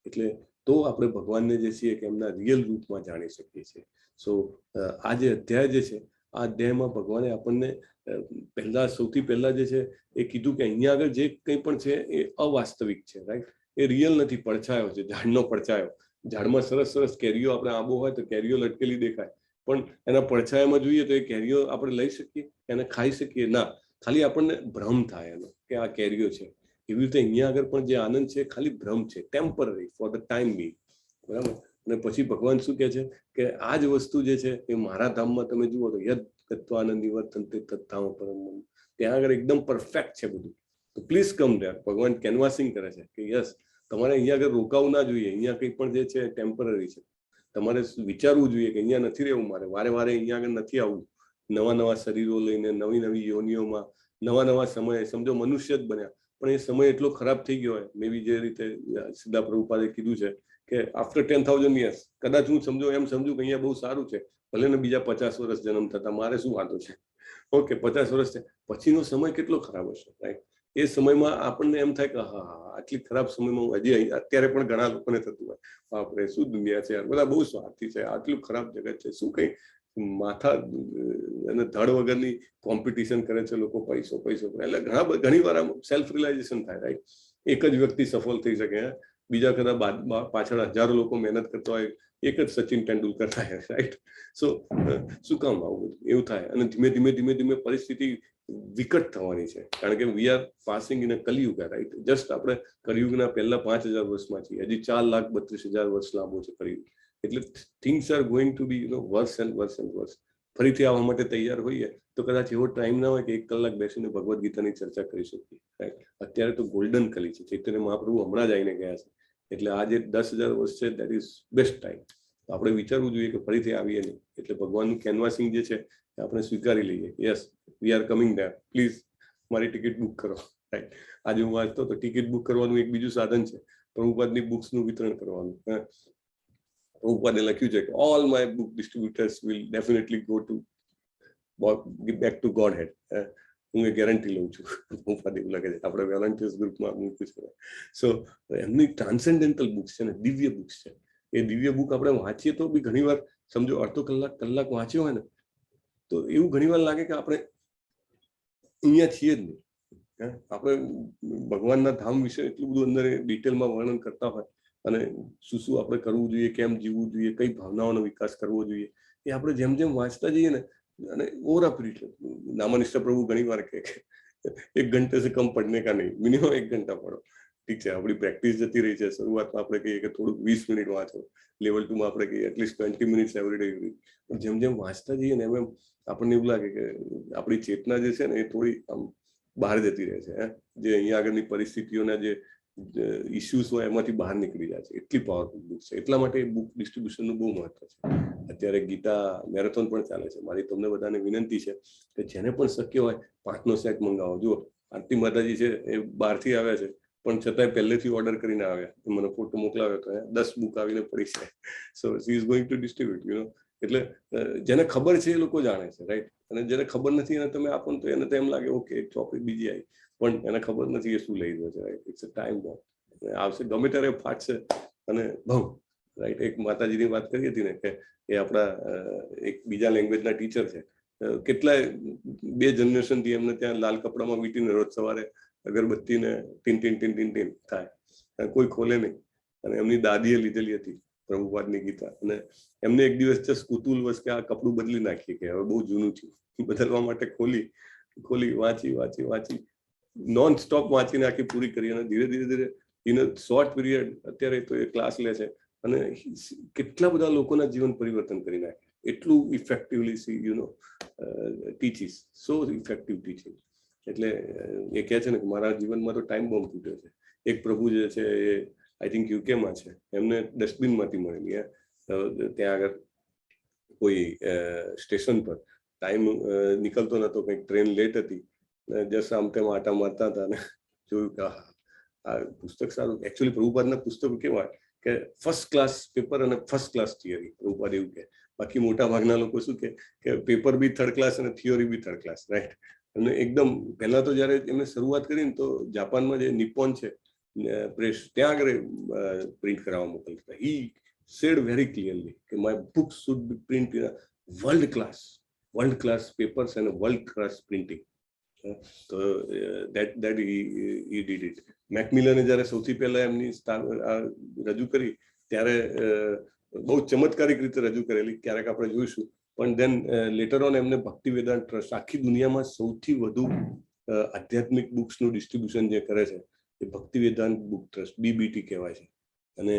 એટલે તો આપણે ભગવાનને જે છીએ કે એમના રિયલ રૂપમાં જાણી શકીએ છીએ. સો આ જે અધ્યાય જે છે, આ અધ્યાયમાં ભગવાને આપણને સૌથી પહેલા જે છે એ કીધું કે અહીંયા આગળ જે કંઈ પણ છે એ અવાસ્તવિક છે, રાઈટ? એ રિયલ નથી, પડછાયો છે, ઝાડનો પડછાયો. ઝાડમાં સરસ સરસ કેરીઓ આપણે આંબો હોય તો કેરીઓ લટકેલી દેખાય, પણ એના પડછાયામાં જોઈએ તો એ કેરીઓ આપણે લઈ શકીએ, એને ખાઈ શકીએ? ના, ખાલી આપણને ભ્રમ થાય એનો કે આ કેરીઓ છે. એવી રીતે અહીંયા આગળ પણ જે આનંદ છે ખાલી ભ્રમ છે, ટેમ્પરરી, ફોર ધ ટાઈમ બી, બરાબર? અને પછી ભગવાન શું કહે છે કે આ જ વસ્તુ જે છે એ મારા ધામમાં તમે જુઓ તો યદ તત્વાનંદ વર્તન્તે તત્ધામ પરમ, ત્યાં આગળ એકદમ પરફેક્ટ છે બધું. તો પ્લીઝ કમ ધેર. ભગવાન કેનવાસિંગ કરે છે કે યસ, તમારે અહીંયા આગળ રોકાવું ના જોઈએ, અહીંયા કંઈ પણ જે છે ટેમ્પરરી છે. તમારે વિચારવું જોઈએ કે અહીંયા નથી રહેવું, મારે વારે વારે અહીંયા આગળ નથી આવવું. નવા નવા શરીરો લઈને, નવી નવી યોનિઓમાં, નવા નવા સમયે, સમજો મનુષ્ય જ બન્યા પણ એ સમય એટલો ખરાબ થઈ ગયો હોય, મે બી જે રીતે સીધા પ્રભુપાદે કીધું છે કે આફ્ટર 10,000 years કદાચ હું સમજો એમ સમજુ કે અહીંયા બહુ સારું છે, ભલે ને બીજા 50 વર્ષ જન્મ થતા, મારે શું વાંધો છે? ઓકે, 50 વર્ષ છે, પછીનો સમય કેટલો ખરાબ હશે, રાઈટ? એ સમયમાં આપણને એમ થાય કે હા, આટલી ખરાબ સમયમાં હજી અત્યારે પણ ઘણા લોકોને થતું હોય, બાપરે શું દુનિયા છે યાર, બધા બહુ સ્વાર્થી છે, આટલું ખરાબ જગત છે, શું કઈ માથા અને ધડ વગરની કોમ્પિટિશન કરે છે લોકો, પૈસો એટલે ઘણી વાર સેલ્ફ રિયલાઇઝેશન થાય, રાઈટ? એક જ વ્યક્તિ સફળ થઈ શકે, બીજા કદાચ પાછળ હજારો લોકો મહેનત કરતા હોય, એક જ સચિન તેંડુલકર થાય, રાઈટ? સો શું કામ આવું બધું એવું થાય? અને ધીમે ધીમે પરિસ્થિતિ વિકટ થવાની છે, કારણ કે we are passing in a Kaliyuga, right? Just આપણે કલિયુગના પહેલા 5,000 વર્ષમાં છીએ, હજી 4,32,000 વર્ષ લાંબો છે કલિયુગ. એટલે things are going to be worse and worse. ફરીથી આવવા માટે તૈયાર હોઈએ તો કદાચ એવો ટાઈમ ના હોય કે 1 કલાક બેસીને ભગવદ્ ગીતાની ચર્ચા કરી શકીએ, રાઈટ? અત્યારે તો ગોલ્ડન કલી છે, ચૈતન્ય મહાપ્રભુ હમણાં જ આવીને ગયા છે, એટલે આ જે 10,000 વર્ષ છે દેટ ઇઝ બેસ્ટ ટાઈમ. આપણે વિચારવું જોઈએ કે ફરીથી આવીએ નહીં, એટલે ભગવાનનું કેનવાસિંગ જે છે આપણે સ્વીકારી લઈએ. Yes, we are coming there, please મારી ટિકિટ બુક કરો, રાઈટ? આજે હું વાંચતો તો ટિકિટ બુક કરવાનું એક બીજું સાધન છે, પ્રભુપાદની બુક્સનું વિતરણ કરવાનું. પ્રભુપાદે લખ્યું છે કે all my book distributors will definitely go to back to Godhead. હું એ ગેરંટી લઉં છું. પ્રભુપાદ એવું લાગે છે આપણે વોલન્ટિયર્સ ગ્રુપમાં મૂક્યું છે. સો એમની ટ્રાન્સેન્ડેન્ટલ બુક્સ છે ને, દિવ્ય બુક્સ છે. એ દિવ્ય બુક આપણે વાંચીએ તો બી ઘણી વાર સમજો અડધો કલાક વાંચ્યો હોય ને તો એવું ઘણી વાર લાગે કે આપણે અહીંયા છીએ જ નહીં. આપણે ભગવાનના ધામ વિશે એટલું બધું અંદર ડિટેલમાં વર્ણન કરતા હોય અને શું આપણે કરવું જોઈએ, કેમ જીવવું જોઈએ, કઈ ભાવનાઓનો વિકાસ કરવો જોઈએ, એ આપણે જેમ જેમ વાંચતા જઈએ ને અને ઓવર અપ્રિશિએટ નામનિષ્ઠ પ્રભુ ઘણી વાર કહે કે 1 ઘંटे से कम पढ़ने का नहीं, मिनिमम 1 घंटा पढ़ो. ઠીક છે, આપણી પ્રેક્ટિસ જતી રહી છે. શરૂઆતમાં આપણે કહીએ કે થોડુંક 20 મિનિટ વાંચો, લેવલ 2 માં આપણે કહીએ એટલીસ્ટ 20 મિનિટ્સ એવરી ડે. પણ જેમ જેમ વાંચતા જઈએ ને એમ આપણને એવું લાગે કે આપણી ચેતના જે છે ને એ થોડી આમ બહાર જતી રહે છે. જે અહીંયા આગળની પરિસ્થિતિઓના જે ઇસ્યુઝ હોય એમાંથી બહાર નીકળી જાય છે. એટલી પાવરફુલ બુક છે. એટલા માટે બુક ડિસ્ટ્રીબ્યુશનનું બહુ મહત્વ છે. અત્યારે ગીતા મેરેથોન પણ ચાલે છે. મારી તમને બધાને વિનંતી છે કે જેને પણ શક્ય હોય 5નો સેટ મંગાવો. જુઓ આરતી માતાજી છે એ બહારથી આવ્યા છે પણ છતાંય પહેલેથી ઓર્ડર કરીને આવ્યા. મને ફોટો મોકલાવ્યો તો 10 બુક આવીને પડી છે. So she is going to distribute, you know. એટલે જેને ખબર છે એ લોકો જાણે છે, રાઈટ. અને જેને ખબર નથી એને તમે આપો તો એને તો એમ લાગે ઓકે ચોકલેટ બીજી આવી, પણ એને ખબર નથી એ શું લઈ રહ્યો છે, right. It's a time bomb. આવશે ગમે ત્યારે ફાટશે અને ભવ, રાઈટ. એક માતાજીની વાત કરી હતી ને કે એ આપણા એક બીજા લેંગ્વેજના ટીચર છે. કેટલાય 2 જનરેશનથી એમને ત્યાં લાલ કપડામાં વીટીને રોજ સવારે અગરબત્તીને ટીન ટીન ટીન ટીન ટીન થાય, કોઈ ખોલે નહીં. અને એમની દાદીએ લીધેલી હતી પ્રભુપાદની ગીતા અને એમને એક દિવસ જસ્ટ કુતૂહલવશ કે આ કપડું બદલી નાખીએ કે હવે બહુ જૂનું થયું, બદલવા માટે ખોલી વાંચી નોન સ્ટોપ વાંચીને આખી પૂરી કરી. અને ધીરે ધીરે ઇન અ શોર્ટ પીરિયડ અત્યારે તો એ ક્લાસ લે છે અને કેટલા બધા લોકોના જીવન પરિવર્તન કરી નાખે. એટલું effectively C you know teaches, so effective teaching. એટલે એ કહે છે ને કે મારા જીવનમાં તો ટાઈમ બોમ્બ તૂટ્યો છે. એક પ્રભુ જે છે એ આઈ થિંક યુકેમાં છે, એમને ડસ્ટબિનમાંથી મળેલી. ત્યાં આગળ કોઈ સ્ટેશન પર ટાઈમ નીકળતો નતો, કંઈક ટ્રેન લેટ હતી, જસ્ટ આમ તેમ આટા મારતા હતા અને જોયું કે આ પુસ્તક સારું. એકચ્યુઅલી પ્રભુપાદના પુસ્તકો કેવા કે ફર્સ્ટ ક્લાસ પેપર અને ફર્સ્ટ ક્લાસ થિયરી. પ્રભુપાદ એવું કહે. બાકી મોટા ભાગના લોકો શું કે પેપર બી થર્ડ ક્લાસ અને થિયરી બી થર્ડ ક્લાસ, રાઈટ. અને એકદમ પહેલા તો જયારે એમને શરૂઆત કરી ને તો જાપાનમાં જે નિપ્પોન છે પ્રેસ, ત્યાં આગળ પ્રિન્ટ કરાવવા મોકલતા. હી સેડ વેરી ક્લિયરલી કે my books should be print in world class papers and world class printing. તો that he did it. મેકમિલને જયારે સૌથી પહેલા એમની રજૂ કરી ત્યારે બહુ ચમત્કારિક રીતે રજૂ કરેલી, ક્યારેક આપણે જોઈશું. પણ દેન લેટર ઓન એમને ભક્તિ વેદાંત ટ્રસ્ટ, આખી દુનિયામાં સૌથી વધુ આધ્યાત્મિક બુક્સનું ડિસ્ટ્રીબ્યુશન જે કરે છે એ ભક્તિ વેદાંત બુક ટ્રસ્ટ, BBT કહેવાય છે. અને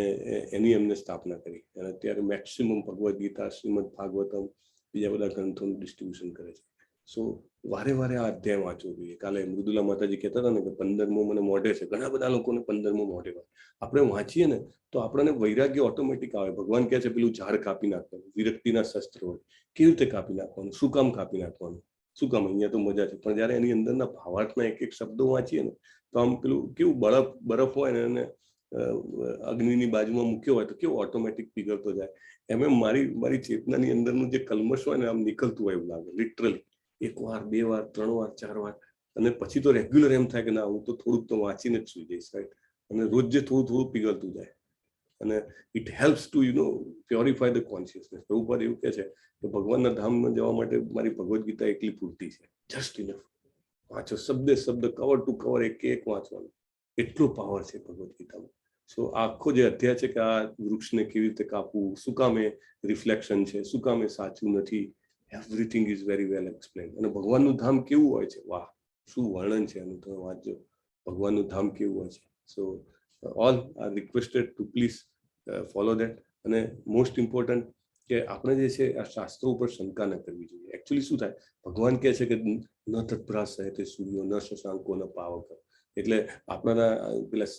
એની એમને સ્થાપના કરી. અને અત્યારે મેક્સિમમ ભગવદ્ ગીતા, શ્રીમદ ભાગવતમ, બીજા બધા ગ્રંથોનું ડિસ્ટ્રીબ્યુશન કરે છે. સો વારે વારે આ અધ્યાય વાંચવો જોઈએ. કાલે મૃદુલા માતાજી કહેતા હતા ને કે 15મો મને મોઢે છે. ઘણા બધા લોકોને 15મો મોઢે હોય. આપણે વાંચીએ ને તો આપણને વૈરાગ્ય ઓટોમેટિક આવે. ભગવાન કહે છે પેલું ઝાડ કાપી નાખવાનું, વિરક્તિના શસ્ત્ર હોય. કેવી રીતે કાપી નાખવાનું, શું કામ કાપી નાખવાનું, શું કામ, અહીંયા તો મજા છે. પણ જયારે એની અંદરના ભાવાર્થના એક શબ્દો વાંચીએ ને તો આમ પેલું કેવું બરફ હોય ને એને અગ્નિની બાજુમાં મૂક્યો હોય તો કેવું ઓટોમેટિક પીગળતો જાય. એમ મારી ચેતનાની અંદરનું જે કલ્મશ હોય ને આમ નીકળતું હોય એવું લાગે. લિટરલી 1 વાર 2 વાર 3 વાર 4 વાર. અને પછી તો રેગ્યુલર એમ થાય કે ના હું તો થોડુંક તો વાંચીને જ સુઈ જઈશ, રાઈટ. અને રોજ જે થોડું પીગળતું જાય. અને it helps to purify the consciousness. Prabhupada એવું કહે છે કે ભગવાનના ધામમાં જવા માટે મારી ભગવદ્ ગીતા એકલી પૂરતી છે. Just enough. વાંચો શબ્દ કવર ટુ કવર એક વાંચવાનું. એટલો પાવર છે ભગવદ્ ગીતામાં. સો આખો જે અધ્યાય છે કે આ વૃક્ષને કેવી રીતે કાપવું, શું કામ એ રિફ્લેક્શન છે, શું કામ એ સાચું નથી, everything is very well explain. અને ભગવાનનું ધામ કેવું હોય છે, વાહ શું વર્ણન છે એનું, તમે વાંચજો ભગવાનનું ધામ કેવું હોય છે. સો all are requested two please follow that. અને મોસ્ટ ઇમ્પોર્ટન્ટ કે આપણે જે છે આ શાસ્ત્રો ઉપર શંકા ન કરવી જોઈએ. એકચ્યુઅલી શું થાય, ભગવાન કહે છે કે ન તત્પ્રાસ તે સૂર્યો ન શશાંકો ન પાવક. એટલે આપણા પેલા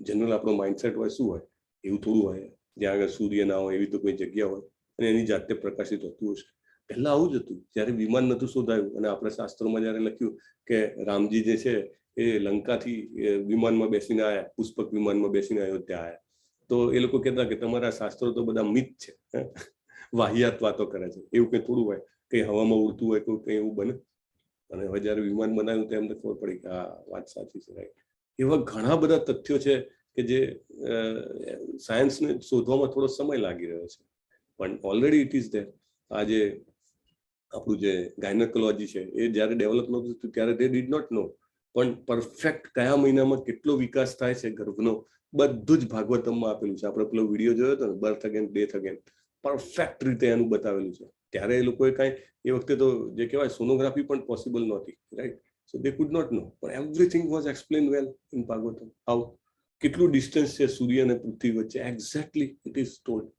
જનરલ આપણો માઇન્ડસેટ હોય શું હોય, એવું થોડું હોય જ્યાં આગળ સૂર્ય ના હોય એવી તો કોઈ જગ્યા હોય અને એની જાતે પ્રકાશિત હોતું હશે. પહેલા આવું જ હતું જ્યારે વિમાન નહોતું શોધાયું. અને આપણે શાસ્ત્રોમાં જયારે લખ્યું કે રામજી જે છે એ લંકાથી વિમાનમાં બેસીને આવ્યા, પુષ્પક વિમાનમાં બેસીને અયોધ્યા આવ્યા, તો એ લોકો કહેતા કે તમારા શાસ્ત્રો તો બધા મિથ છે, વાહિયાત વાતો કરે છે. એવું કંઈ થોડું હોય, કંઈ હવામાં ઉડતું હોય તો કંઈ એવું બને. અને હવે જયારે વિમાન બનાવ્યું તો એમને ખબર પડી કે આ વાત સાચી છે, રાઈટ. એવા ઘણા બધા તથ્યો છે કે જે સાયન્સને શોધવામાં થોડો સમય લાગી રહ્યો છે, પણ ઓલરેડી ઇટ ઇઝ ધેર. આ જે આપણું જે ગાયનેકોલોજી છે એ જયારે ડેવલપ નહોતું થયું ત્યારે દે ડીડ નોટ નો, પણ પરફેક્ટ કયા મહિનામાં કેટલો વિકાસ થાય છે ગર્ભનો બધું જ ભાગવતમમાં આપેલું છે. આપણે પેલો વિડીયો જોયો હતો ને, birth again death again, perfect રીતે એનું બતાવેલું છે. ત્યારે એ લોકોએ કાંઈ એ વખતે તો જે કહેવાય સોનોગ્રાફી પણ પોસિબલ નહોતી, right. So they could not know, પણ everything was explain well in Bhagavatam. How કેટલું ડિસ્ટન્સ છે સૂર્ય અને પૃથ્વી વચ્ચે, એક્ઝેક્ટલી ઇટ ઇઝ ટોલ્ડ.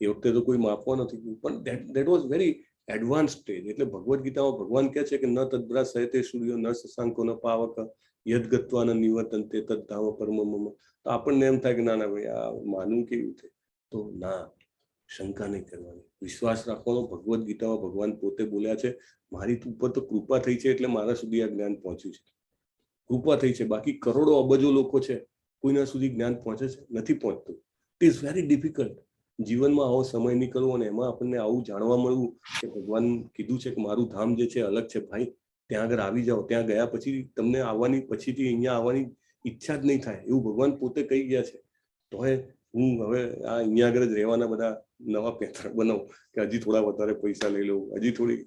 એ વખતે તો કોઈ માપવા નથી, પણ that was very advance stage. એટલે ભગવદ્ ગીતામાં ભગવાન કહે છે કે ન તદ્ભ્રા સહતે સૂર્યો ન શશાંકો ન પાવક યદ ગત્વા ન નિવર્તન તે તદ્ધામ પરમ મમ. તો આપણને એમ થાય કે ના ના ભાઈ આ માનવું કેવી રીતે? તો ના, શંકા નહીં કરવાની, વિશ્વાસ રાખવાનો. ભગવદ્ ગીતામાં ભગવાન પોતે બોલ્યા છે મારી ઉપર તો કૃપા થઈ છે એટલે મારા સુધી આ જ્ઞાન પહોંચ્યું છે. કૃપા થઈ છે, બાકી કરોડો અબજો લોકો છે, કોઈના સુધી જ્ઞાન પહોંચે છે? નથી પહોંચતું. It is very difficult. જીવનમાં આવો સમય નીકળવો અને એમાં આપણને આવું જાણવા મળવું કે ભગવાન કીધું છે કે મારું ધામ જે છે અલગ છે ભાઈ, ત્યાં આગળ આવી જાઓ. ત્યાં ગયા પછી તમને આવવાની, પછીથી અહીંયા આવવાની ઈચ્છા જ નહીં થાય, એવું ભગવાન પોતે કહી ગયા છે. તો હું હવે આ અહીંયા આગળ જ રહેવાના બધા નવા પેથર બનાવું કે હજી થોડા વધારે પૈસા લઈ લઉં, હજી થોડી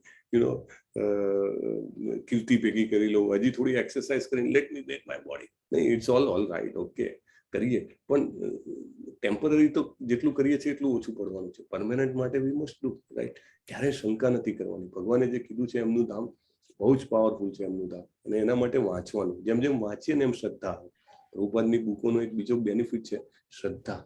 કીર્તિ ભેગી કરી લઉં, હજી થોડી એક્સરસાઇઝ કરીને let me make my body. નહીં, ઇટ્સ ઓલ રાઈટ, ઓકે કરીએ, પણ ટેમ્પરરી તો જેટલું કરીએ છીએ એટલું ઓછું પડવાનું છે. પરમેનન્ટ માટે વી મસ્ટ ડુ, રાઈટ. ક્યારેય શંકા નથી કરવાની. ભગવાને જે કીધું છે એમનું ધામ બહુ જ પાવરફુલ છે, એમનું ધામ. અને એના માટે વાંચવાનું, જેમ જેમ વાંચીએ ને એમ શ્રદ્ધા આવે. પ્રભુપાદની બુકોનો એક બીજો બેનિફિટ છે શ્રદ્ધા.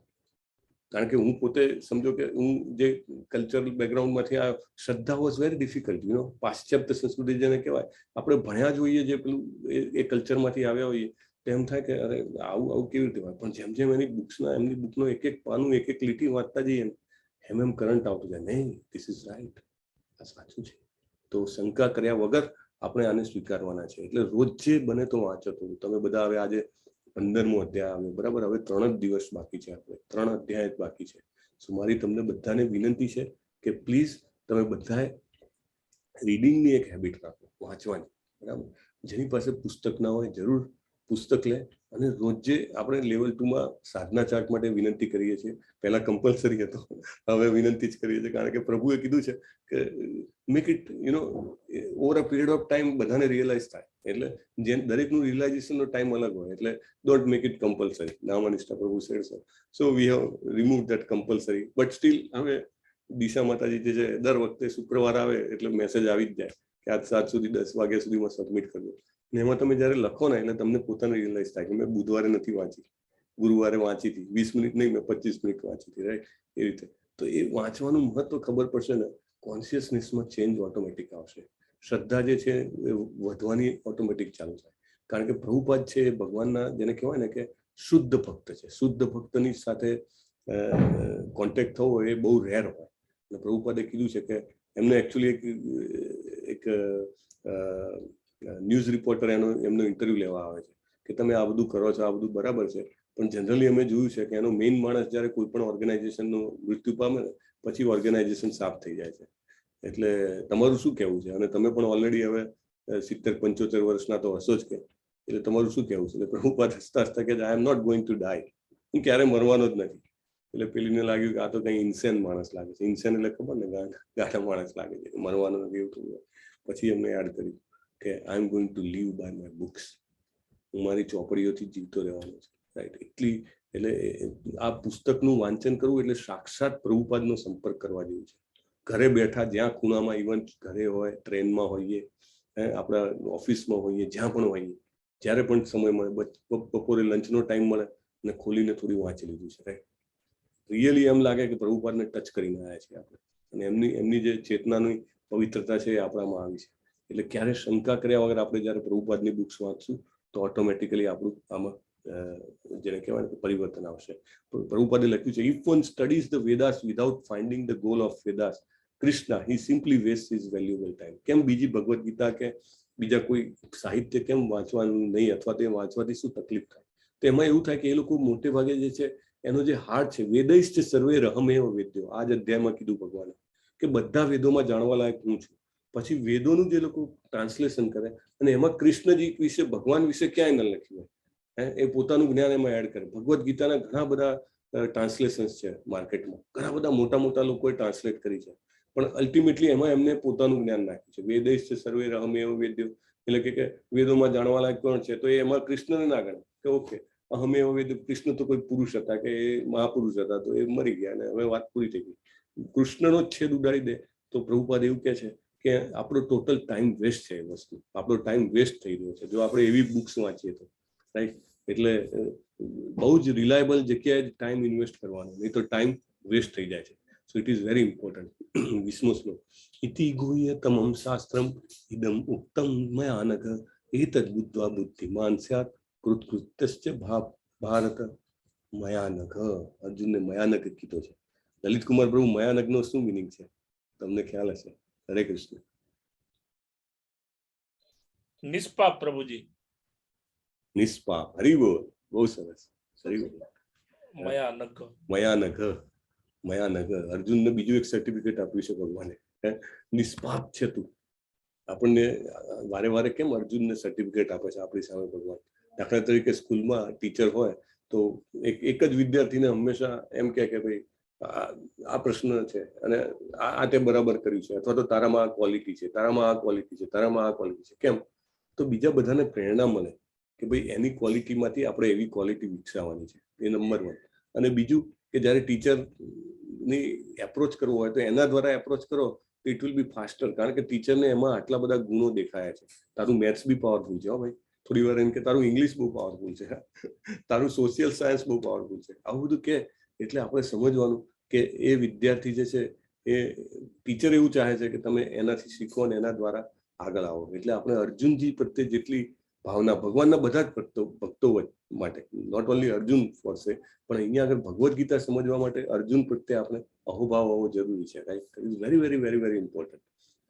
કારણ કે હું પોતે સમજો કે હું જે કલ્ચરલ બેકગ્રાઉન્ડમાંથી આ શ્રદ્ધા વોઝ વેરી ડિફિકલ્ટ. પાશ્ચાત્ય સંસ્કૃતિ જેને કહેવાય, આપણે ભણ્યા જોઈએ જે પેલું એ કલ્ચરમાંથી આવ્યા હોઈએ, એમ થાય કે અરે આવું કેવી રીતે હોય. પણ જેમ જેમ એમની બુકનો એક એક પાનું, એક એક લીટી વાંચતા જઈએ એમ કરંટ આવતું જાય, નહીં ધીસ ઇઝ રાઈટ, આ સાચું છે. તો શંકા કર્યા વગર આપણે આને સ્વીકારવાના છે. એટલે રોજ જે બને તો વાંચો. તમે બધા હવે આજે 15મો અધ્યાય આવે, બરાબર. હવે 3 જ દિવસ બાકી છે, આપણે 3 અધ્યાય જ બાકી છે. સો મારી તમને બધાને વિનંતી છે કે પ્લીઝ તમે બધાએ રીડિંગની એક હેબિટ રાખો, વાંચવાની, બરાબર. જેની પાસે પુસ્તક ના હોય જરૂર પુસ્તક લે. અને રોજે આપણે લેવલ 2માં સાધના ચાર્ટ માટે વિનંતી કરીએ છીએ. પહેલા કમ્પલસરી હતો, હવે વિનંતી જ કરીએ છીએ, કારણ કે પ્રભુએ કીધું છે કે make it over a period of time બધાને રિયલાઇઝ થાય. એટલે દરેકનું રિયલાઇઝેશનનો ટાઈમ અલગ હોય, એટલે don't make it compulsory. Namnishtha Prabhu said so. So we have remove that compulsory. But still હવે દિશા માતાજી જે છે દર વખતે શુક્રવાર આવે એટલે મેસેજ આવી જ જાય કે આજ 7 સુધી 10 વાગ્યા સુધીમાં સબમિટ કરજો. ને એમાં તમે જયારે લખો ને એટલે તમને પોતાને રિયલાઇઝ થાય કે મેં બુધવારે નથી વાંચી, ગુરુવારે વાંચી હતી, 20 મિનિટ નહીં મેં 25 મિનિટ વાંચી હતી, રાઈટ. એ રીતે તો એ વાંચવાનું મહત્વ ખબર પડશે ને, કોન્શિયસનેસમાં ચેન્જ ઓટોમેટિક આવશે. શ્રદ્ધા જે છે એ વધવાની ઓટોમેટિક ચાલુ થાય. કારણ કે પ્રભુપાદ છે એ ભગવાનના જેને કહેવાય ને કે શુદ્ધ ભક્ત છે. શુદ્ધ ભક્તની સાથે કોન્ટેક્ટ થવો એ બહુ રેર હોય. અને પ્રભુપાદે કીધું છે કે એમને એકચ્યુઅલી એક ન્યૂઝ રિપોર્ટર એમનો ઇન્ટરવ્યુ લેવા આવે છે કે તમે આ બધું કરો છો, આ બધું બરાબર છે, પણ જનરલી અમે જોયું છે કે એનો મેઇન માણસ જ્યારે કોઈ પણ ઓર્ગેનાઇઝેશનનું મૃત્યુ પામે ને પછી ઓર્ગેનાઇઝેશન સાફ થઈ જાય છે. એટલે તમારું શું કહેવું છે? અને તમે પણ ઓલરેડી હવે 70-75 વર્ષના તો હશો જ કે, એટલે તમારું શું કહેવું છે? એટલે પ્રભુપાદ હસતા હસતા કે I am not going to die, હું ક્યારે મરવાનો જ નથી. એટલે પેલીને લાગ્યું કે આ તો કંઈ ઇન્સેન માણસ લાગે છે. ઇન્સેન એટલે ખબર ને, ગાઢા માણસ લાગે છે, મરવાનો નથી એવું થયું. પછી એમને યાદ કર્યું કે I am going to live by my books. હું મારી ચોપડીઓથી જીવતો રહેવાનો છું, રાઈટ. એટલી એટલે આ પુસ્તકનું વાંચન કરવું એટલે સાક્ષાત પ્રભુપાદનો સંપર્ક કરવા જેવું છે. ઘરે બેઠા જ્યાં ખૂણામાં, ઇવન ઘરે હોય, ટ્રેનમાં હોઈએ, આપણા ઓફિસમાં હોઈએ, જ્યાં પણ હોઈએ, જ્યારે પણ સમય મળે, બપોરે લંચનો ટાઈમ મળે અને ખોલીને થોડી વાંચી લીધું છે, રાઈટ. રિયલી એમ લાગે કે પ્રભુપાદને ટચ કરીને આવ્યા છીએ આપણે, અને એમની જે ચેતનાની પવિત્રતા છે એ આપણામાં આવી છે. એટલે ક્યારે શંકા કર્યા વગર આપણે જ્યારે પ્રભુપાદની બુક્સ વાંચશું તો ઓટોમેટિકલી આપણું આમાં જેને કહેવાય ને પરિવર્તન આવશે. પ્રભુપાદે લખ્યું છે, if one studies the Vedas without finding the goal of Vedas Krishna he simply waste his valuable time. કેમ બીજી ભગવદ્ ગીતા કે બીજા કોઈ સાહિત્ય કેમ વાંચવાનું નહીં, અથવા તે વાંચવાથી શું તકલીફ થાય? તો એમાં એવું થાય કે એ લોકો મોટે ભાગે જે છે એનો જે હાર્ટ છે, વેદૈશ્ચ સર્વે રહમેવ વેદ્યો. આ જ અધ્યાયમાં કીધું ભગવાને કે બધા વેદોમાં જાણવા લાયક હું છું. પછી વેદોનું જે લોકો ટ્રાન્સલેશન કરે અને એમાં કૃષ્ણજી વિશે, ભગવાન વિશે ક્યાંય ન લખ્યું હોય, એ પોતાનું જ્ઞાન એમાં એડ કરે. ભગવદ્ ગીતાના ઘણા બધા ટ્રાન્સલેશન્સ છે માર્કેટમાં, ઘણા બધા મોટા મોટા લોકોએ ટ્રાન્સલેટ કરી છે, પણ અલ્ટિમેટલી એમાં એમને પોતાનું જ્ઞાન નાખ્યું છે. વેદૈશ્ચ સર્વે અહમેવ વેદ્યો, એટલે કે વેદોમાં જાણવા લાયક કોણ છે, તો એમાં કૃષ્ણને ના ગણે કે ઓકે અહમેવ વેદ્યો, કૃષ્ણ તો કોઈ પુરુષ હતા કે એ મહાપુરુષ હતા, તો એ મરી ગયા અને હવે વાત પૂરી થઈ ગઈ. કૃષ્ણનો જ છેદ ઉડાડી દે તો પ્રભુપાદ એવું કહે છે કે આપણો ટોટલ ટાઈમ વેસ્ટ છે. એ વસ્તુ આપણો ટાઈમ વેસ્ટ થઈ રહ્યો છે જો આપણે એવી બુક્સ વાંચીએ તો, રાઈટ. એટલે બહુ જ રિલાયબલ જગ્યાએ ટાઈમ ઇન્વેસ્ટ કરવાનો, નહીં તો ટાઈમ વેસ્ટ થઈ જાય છે. So it is very important. 20મો શ્લોક, ઇતિ ગુહ્યતમં શાસ્ત્રમ ઇદમ ઉક્તમ મયાનઘ એતદ બુદ્ધ્વા બુદ્ધિમાન સ્યાત કૃતકૃત્યશ્ચ ભારત મયાનઘ. અર્જુનને મયાનઘ કીધો છે. લલિત કુમાર પ્રભુ, મયાનઘનો શું મિનિંગ છે તમને ખ્યાલ હશે? હરે કૃષ્ણ. નિષ્પાપ પ્રભુજી. નિષ્પાપ. હરી બોલ. બહુ સરસ. હરી બોલ. મયાનઘ. મયાનઘ. મયાનઘ. અર્જુનને બીજું એક સર્ટિફિકેટ આપ્યું છે ભગવાને, નિષ્પાપ છે તું. આપણને વારે વારે કેમ અર્જુનને સર્ટિફિકેટ આપે છે આપણી સામે ભગવાન? દાખલા તરીકે સ્કૂલમાં ટીચર હોય તો એક જ વિદ્યાર્થીને હંમેશા એમ કહે કે ભાઈ આ પ્રશ્ન છે અને આ તે બરાબર કર્યું છે, અથવા તો તારામાં આ ક્વોલિટી છે, તારામાં આ ક્વોલિટી છે, તારામાં આ ક્વોલિટી છે. કેમ? તો બીજા બધાને પ્રેરણા મળે કે ભાઈ એની ક્વોલિટીમાંથી આપણે એવી ક્વોલિટી વિકસાવવાની છે. એ નંબર 1. અને બીજું કે જ્યારે ટીચરની એપ્રોચ કરવો હોય તો એના દ્વારા એપ્રોચ કરો તો ઇટ વિલ બી ફાસ્ટર, કારણ કે ટીચરને એમાં આટલા બધા ગુણો દેખાયા છે. તારું મેથ્સ બી પાવરફુલ છે, હો ભાઈ. થોડી વાર એમ કે તારું ઇંગ્લિશ બહુ પાવરફુલ છે, તારું સોશિયલ સાયન્સ બહુ પાવરફુલ છે. આવું બધું કે એટલે આપણે સમજવાનું કે એ વિદ્યાર્થી જે છે એ ટીચર એવું ચાહે છે કે તમે એનાથી શીખો અને એના દ્વારા આગળ આવો. એટલે આપણે અર્જુનજી પ્રત્યે જેટલી ભાવના, ભગવાનના બધા જ ભક્તો માટે, નોટ ઓનલી અર્જુન ફોરસે, પણ અહીંયા આગળ ભગવદ્ ગીતા સમજવા માટે અર્જુન પ્રત્યે આપણે અહોભાવ હોવો જરૂરી છે. Right. Is very very very very important.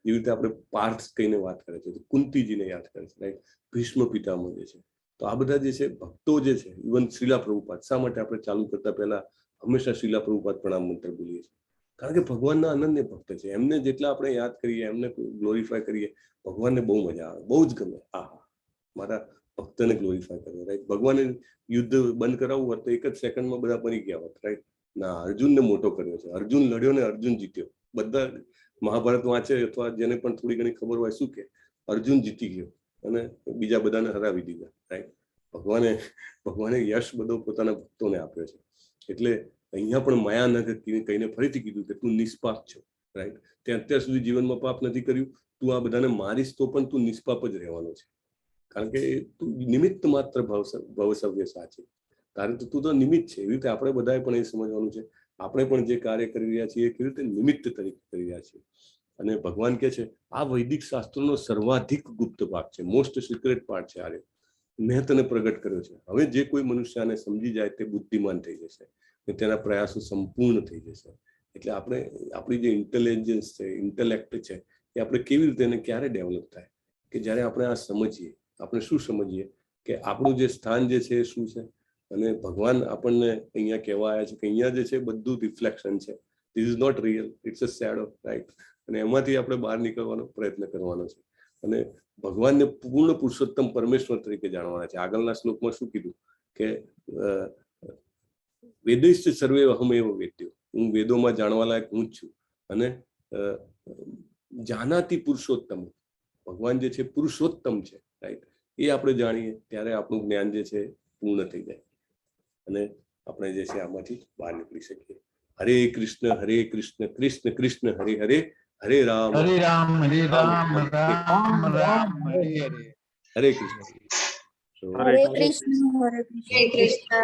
એવી રીતે આપણે પાર્થ કહીને વાત કરે છે, કુંતીજીને યાદ કરે છે, રાઈટ. ભીષ્મ પિતામહ જે છે, તો આ બધા જે છે ભક્તો જે છે, ઇવન શ્રીલા પ્રભુપાદ. શા માટે આપણે ચાલુ કરતા પહેલા હંમેશા શ્રીલા પ્રભુપાદ પ્રણામ મંત્ર બોલીએ છીએ? કારણ કે ભગવાનના અનન્ય ભક્ત છે. એમને જેટલા આપણે યાદ કરીએ, એમને ગ્લોરીફાય કરીએ, ભગવાનને બહુ મજા આવે, બહુ જ ગમે. આહા, મારા ભક્તને ગ્લોરીફાય કરે, રાઈટ. ભગવાને યુદ્ધ બંધ કરાવવું હોત તો એક જ સેકન્ડમાં બધા મરી ગયા હોત, રાઈટ. ના, અર્જુનને મોટો કર્યો છે. અર્જુન લડ્યો ને અર્જુન જીત્યો. બધા મહાભારત વાંચે અથવા જેને પણ થોડી ઘણી ખબર હોય શું કે અર્જુન જીતી ગયો અને બીજા બધાને હરાવી દીધા, રાઈટ. ભગવાને યશ બધો પોતાના ભક્તોને આપ્યો છે. એટલે અહીંયા પણ મયાનઘ કહીને ફરીથી કીધું કે તું નિષ્પાપ છો, રાઈટ. તે અત્યાર સુધી જીવનમાં પાપ નથી કર્યું, તું આ બધાને મારીશ તો પણ તું નિષ્પાપ જ રહેવાનો છે. કારણ કે તું નિમિત્ત માત્ર ભવસવ્ય સાચી. તારે તો તું તો નિમિત્ત છે. એવી રીતે આપણે બધાએ પણ એ સમજવાનું છે. આપણે પણ જે કાર્ય કરી રહ્યા છીએ એ કેવી રીતે નિમિત્ત તરીકે કરી રહ્યા છીએ. અને ભગવાન કહે છે આ વૈદિક શાસ્ત્રોનો સર્વાધિક ગુપ્ત ભાગ છે, મોસ્ટ સિક્રેટ પાર્ટ છે. આ મેં તને પ્રગટ કર્યો છે. હવે જે કોઈ મનુષ્ય આને સમજી જાય તે બુદ્ધિમાન થઈ જશે, તેના પ્રયાસો સંપૂર્ણ થઈ જશે. એટલે આપણે આપણી જે ઇન્ટેલિજન્સ છે, ઇન્ટેલેક્ટ છે, એ આપણે કેવી રીતે એને ક્યારે ડેવલપ થાય કે જ્યારે આપણે આ સમજીએ. આપણે શું સમજીએ કે આપણું જે સ્થાન જે છે એ શું છે, અને ભગવાન આપણને અહીંયા કહેવા આવ્યા છે કે અહીંયા જે છે બધું રિફ્લેક્શન છે. This is not real, it's a shadow, right. અને એમાંથી આપણે બહાર નીકળવાનો પ્રયત્ન કરવાનો છે અને ભગવાનને પૂર્ણ પુરુષોત્તમ પરમેશ્વર તરીકે જાણવાના છે. આગળના શ્લોકમાં શું કીધું કે વેદૈશ્ચ સર્વે અહમેવ વેદ્યો, હું વેદોમાં જાણવા લાયક હું જ છું. અને જાનાતિ પુરુષોત્તમ, ભગવાન જે છે પુરુષોત્તમ છે, રાઈટ. એ આપણે જાણીએ ત્યારે આપણું જ્ઞાન જે છે પૂર્ણ થઈ જાય અને આપણે જે છે આમાંથી બહાર નીકળી શકીએ. હરે કૃષ્ણ કૃષ્ણ કૃષ્ણ હરે હરે, હરે રામ હરે રામ રામ રામ હરે હરે. હરે કૃષ્ણ. હરે કૃષ્ણ. હરે કૃષ્ણ.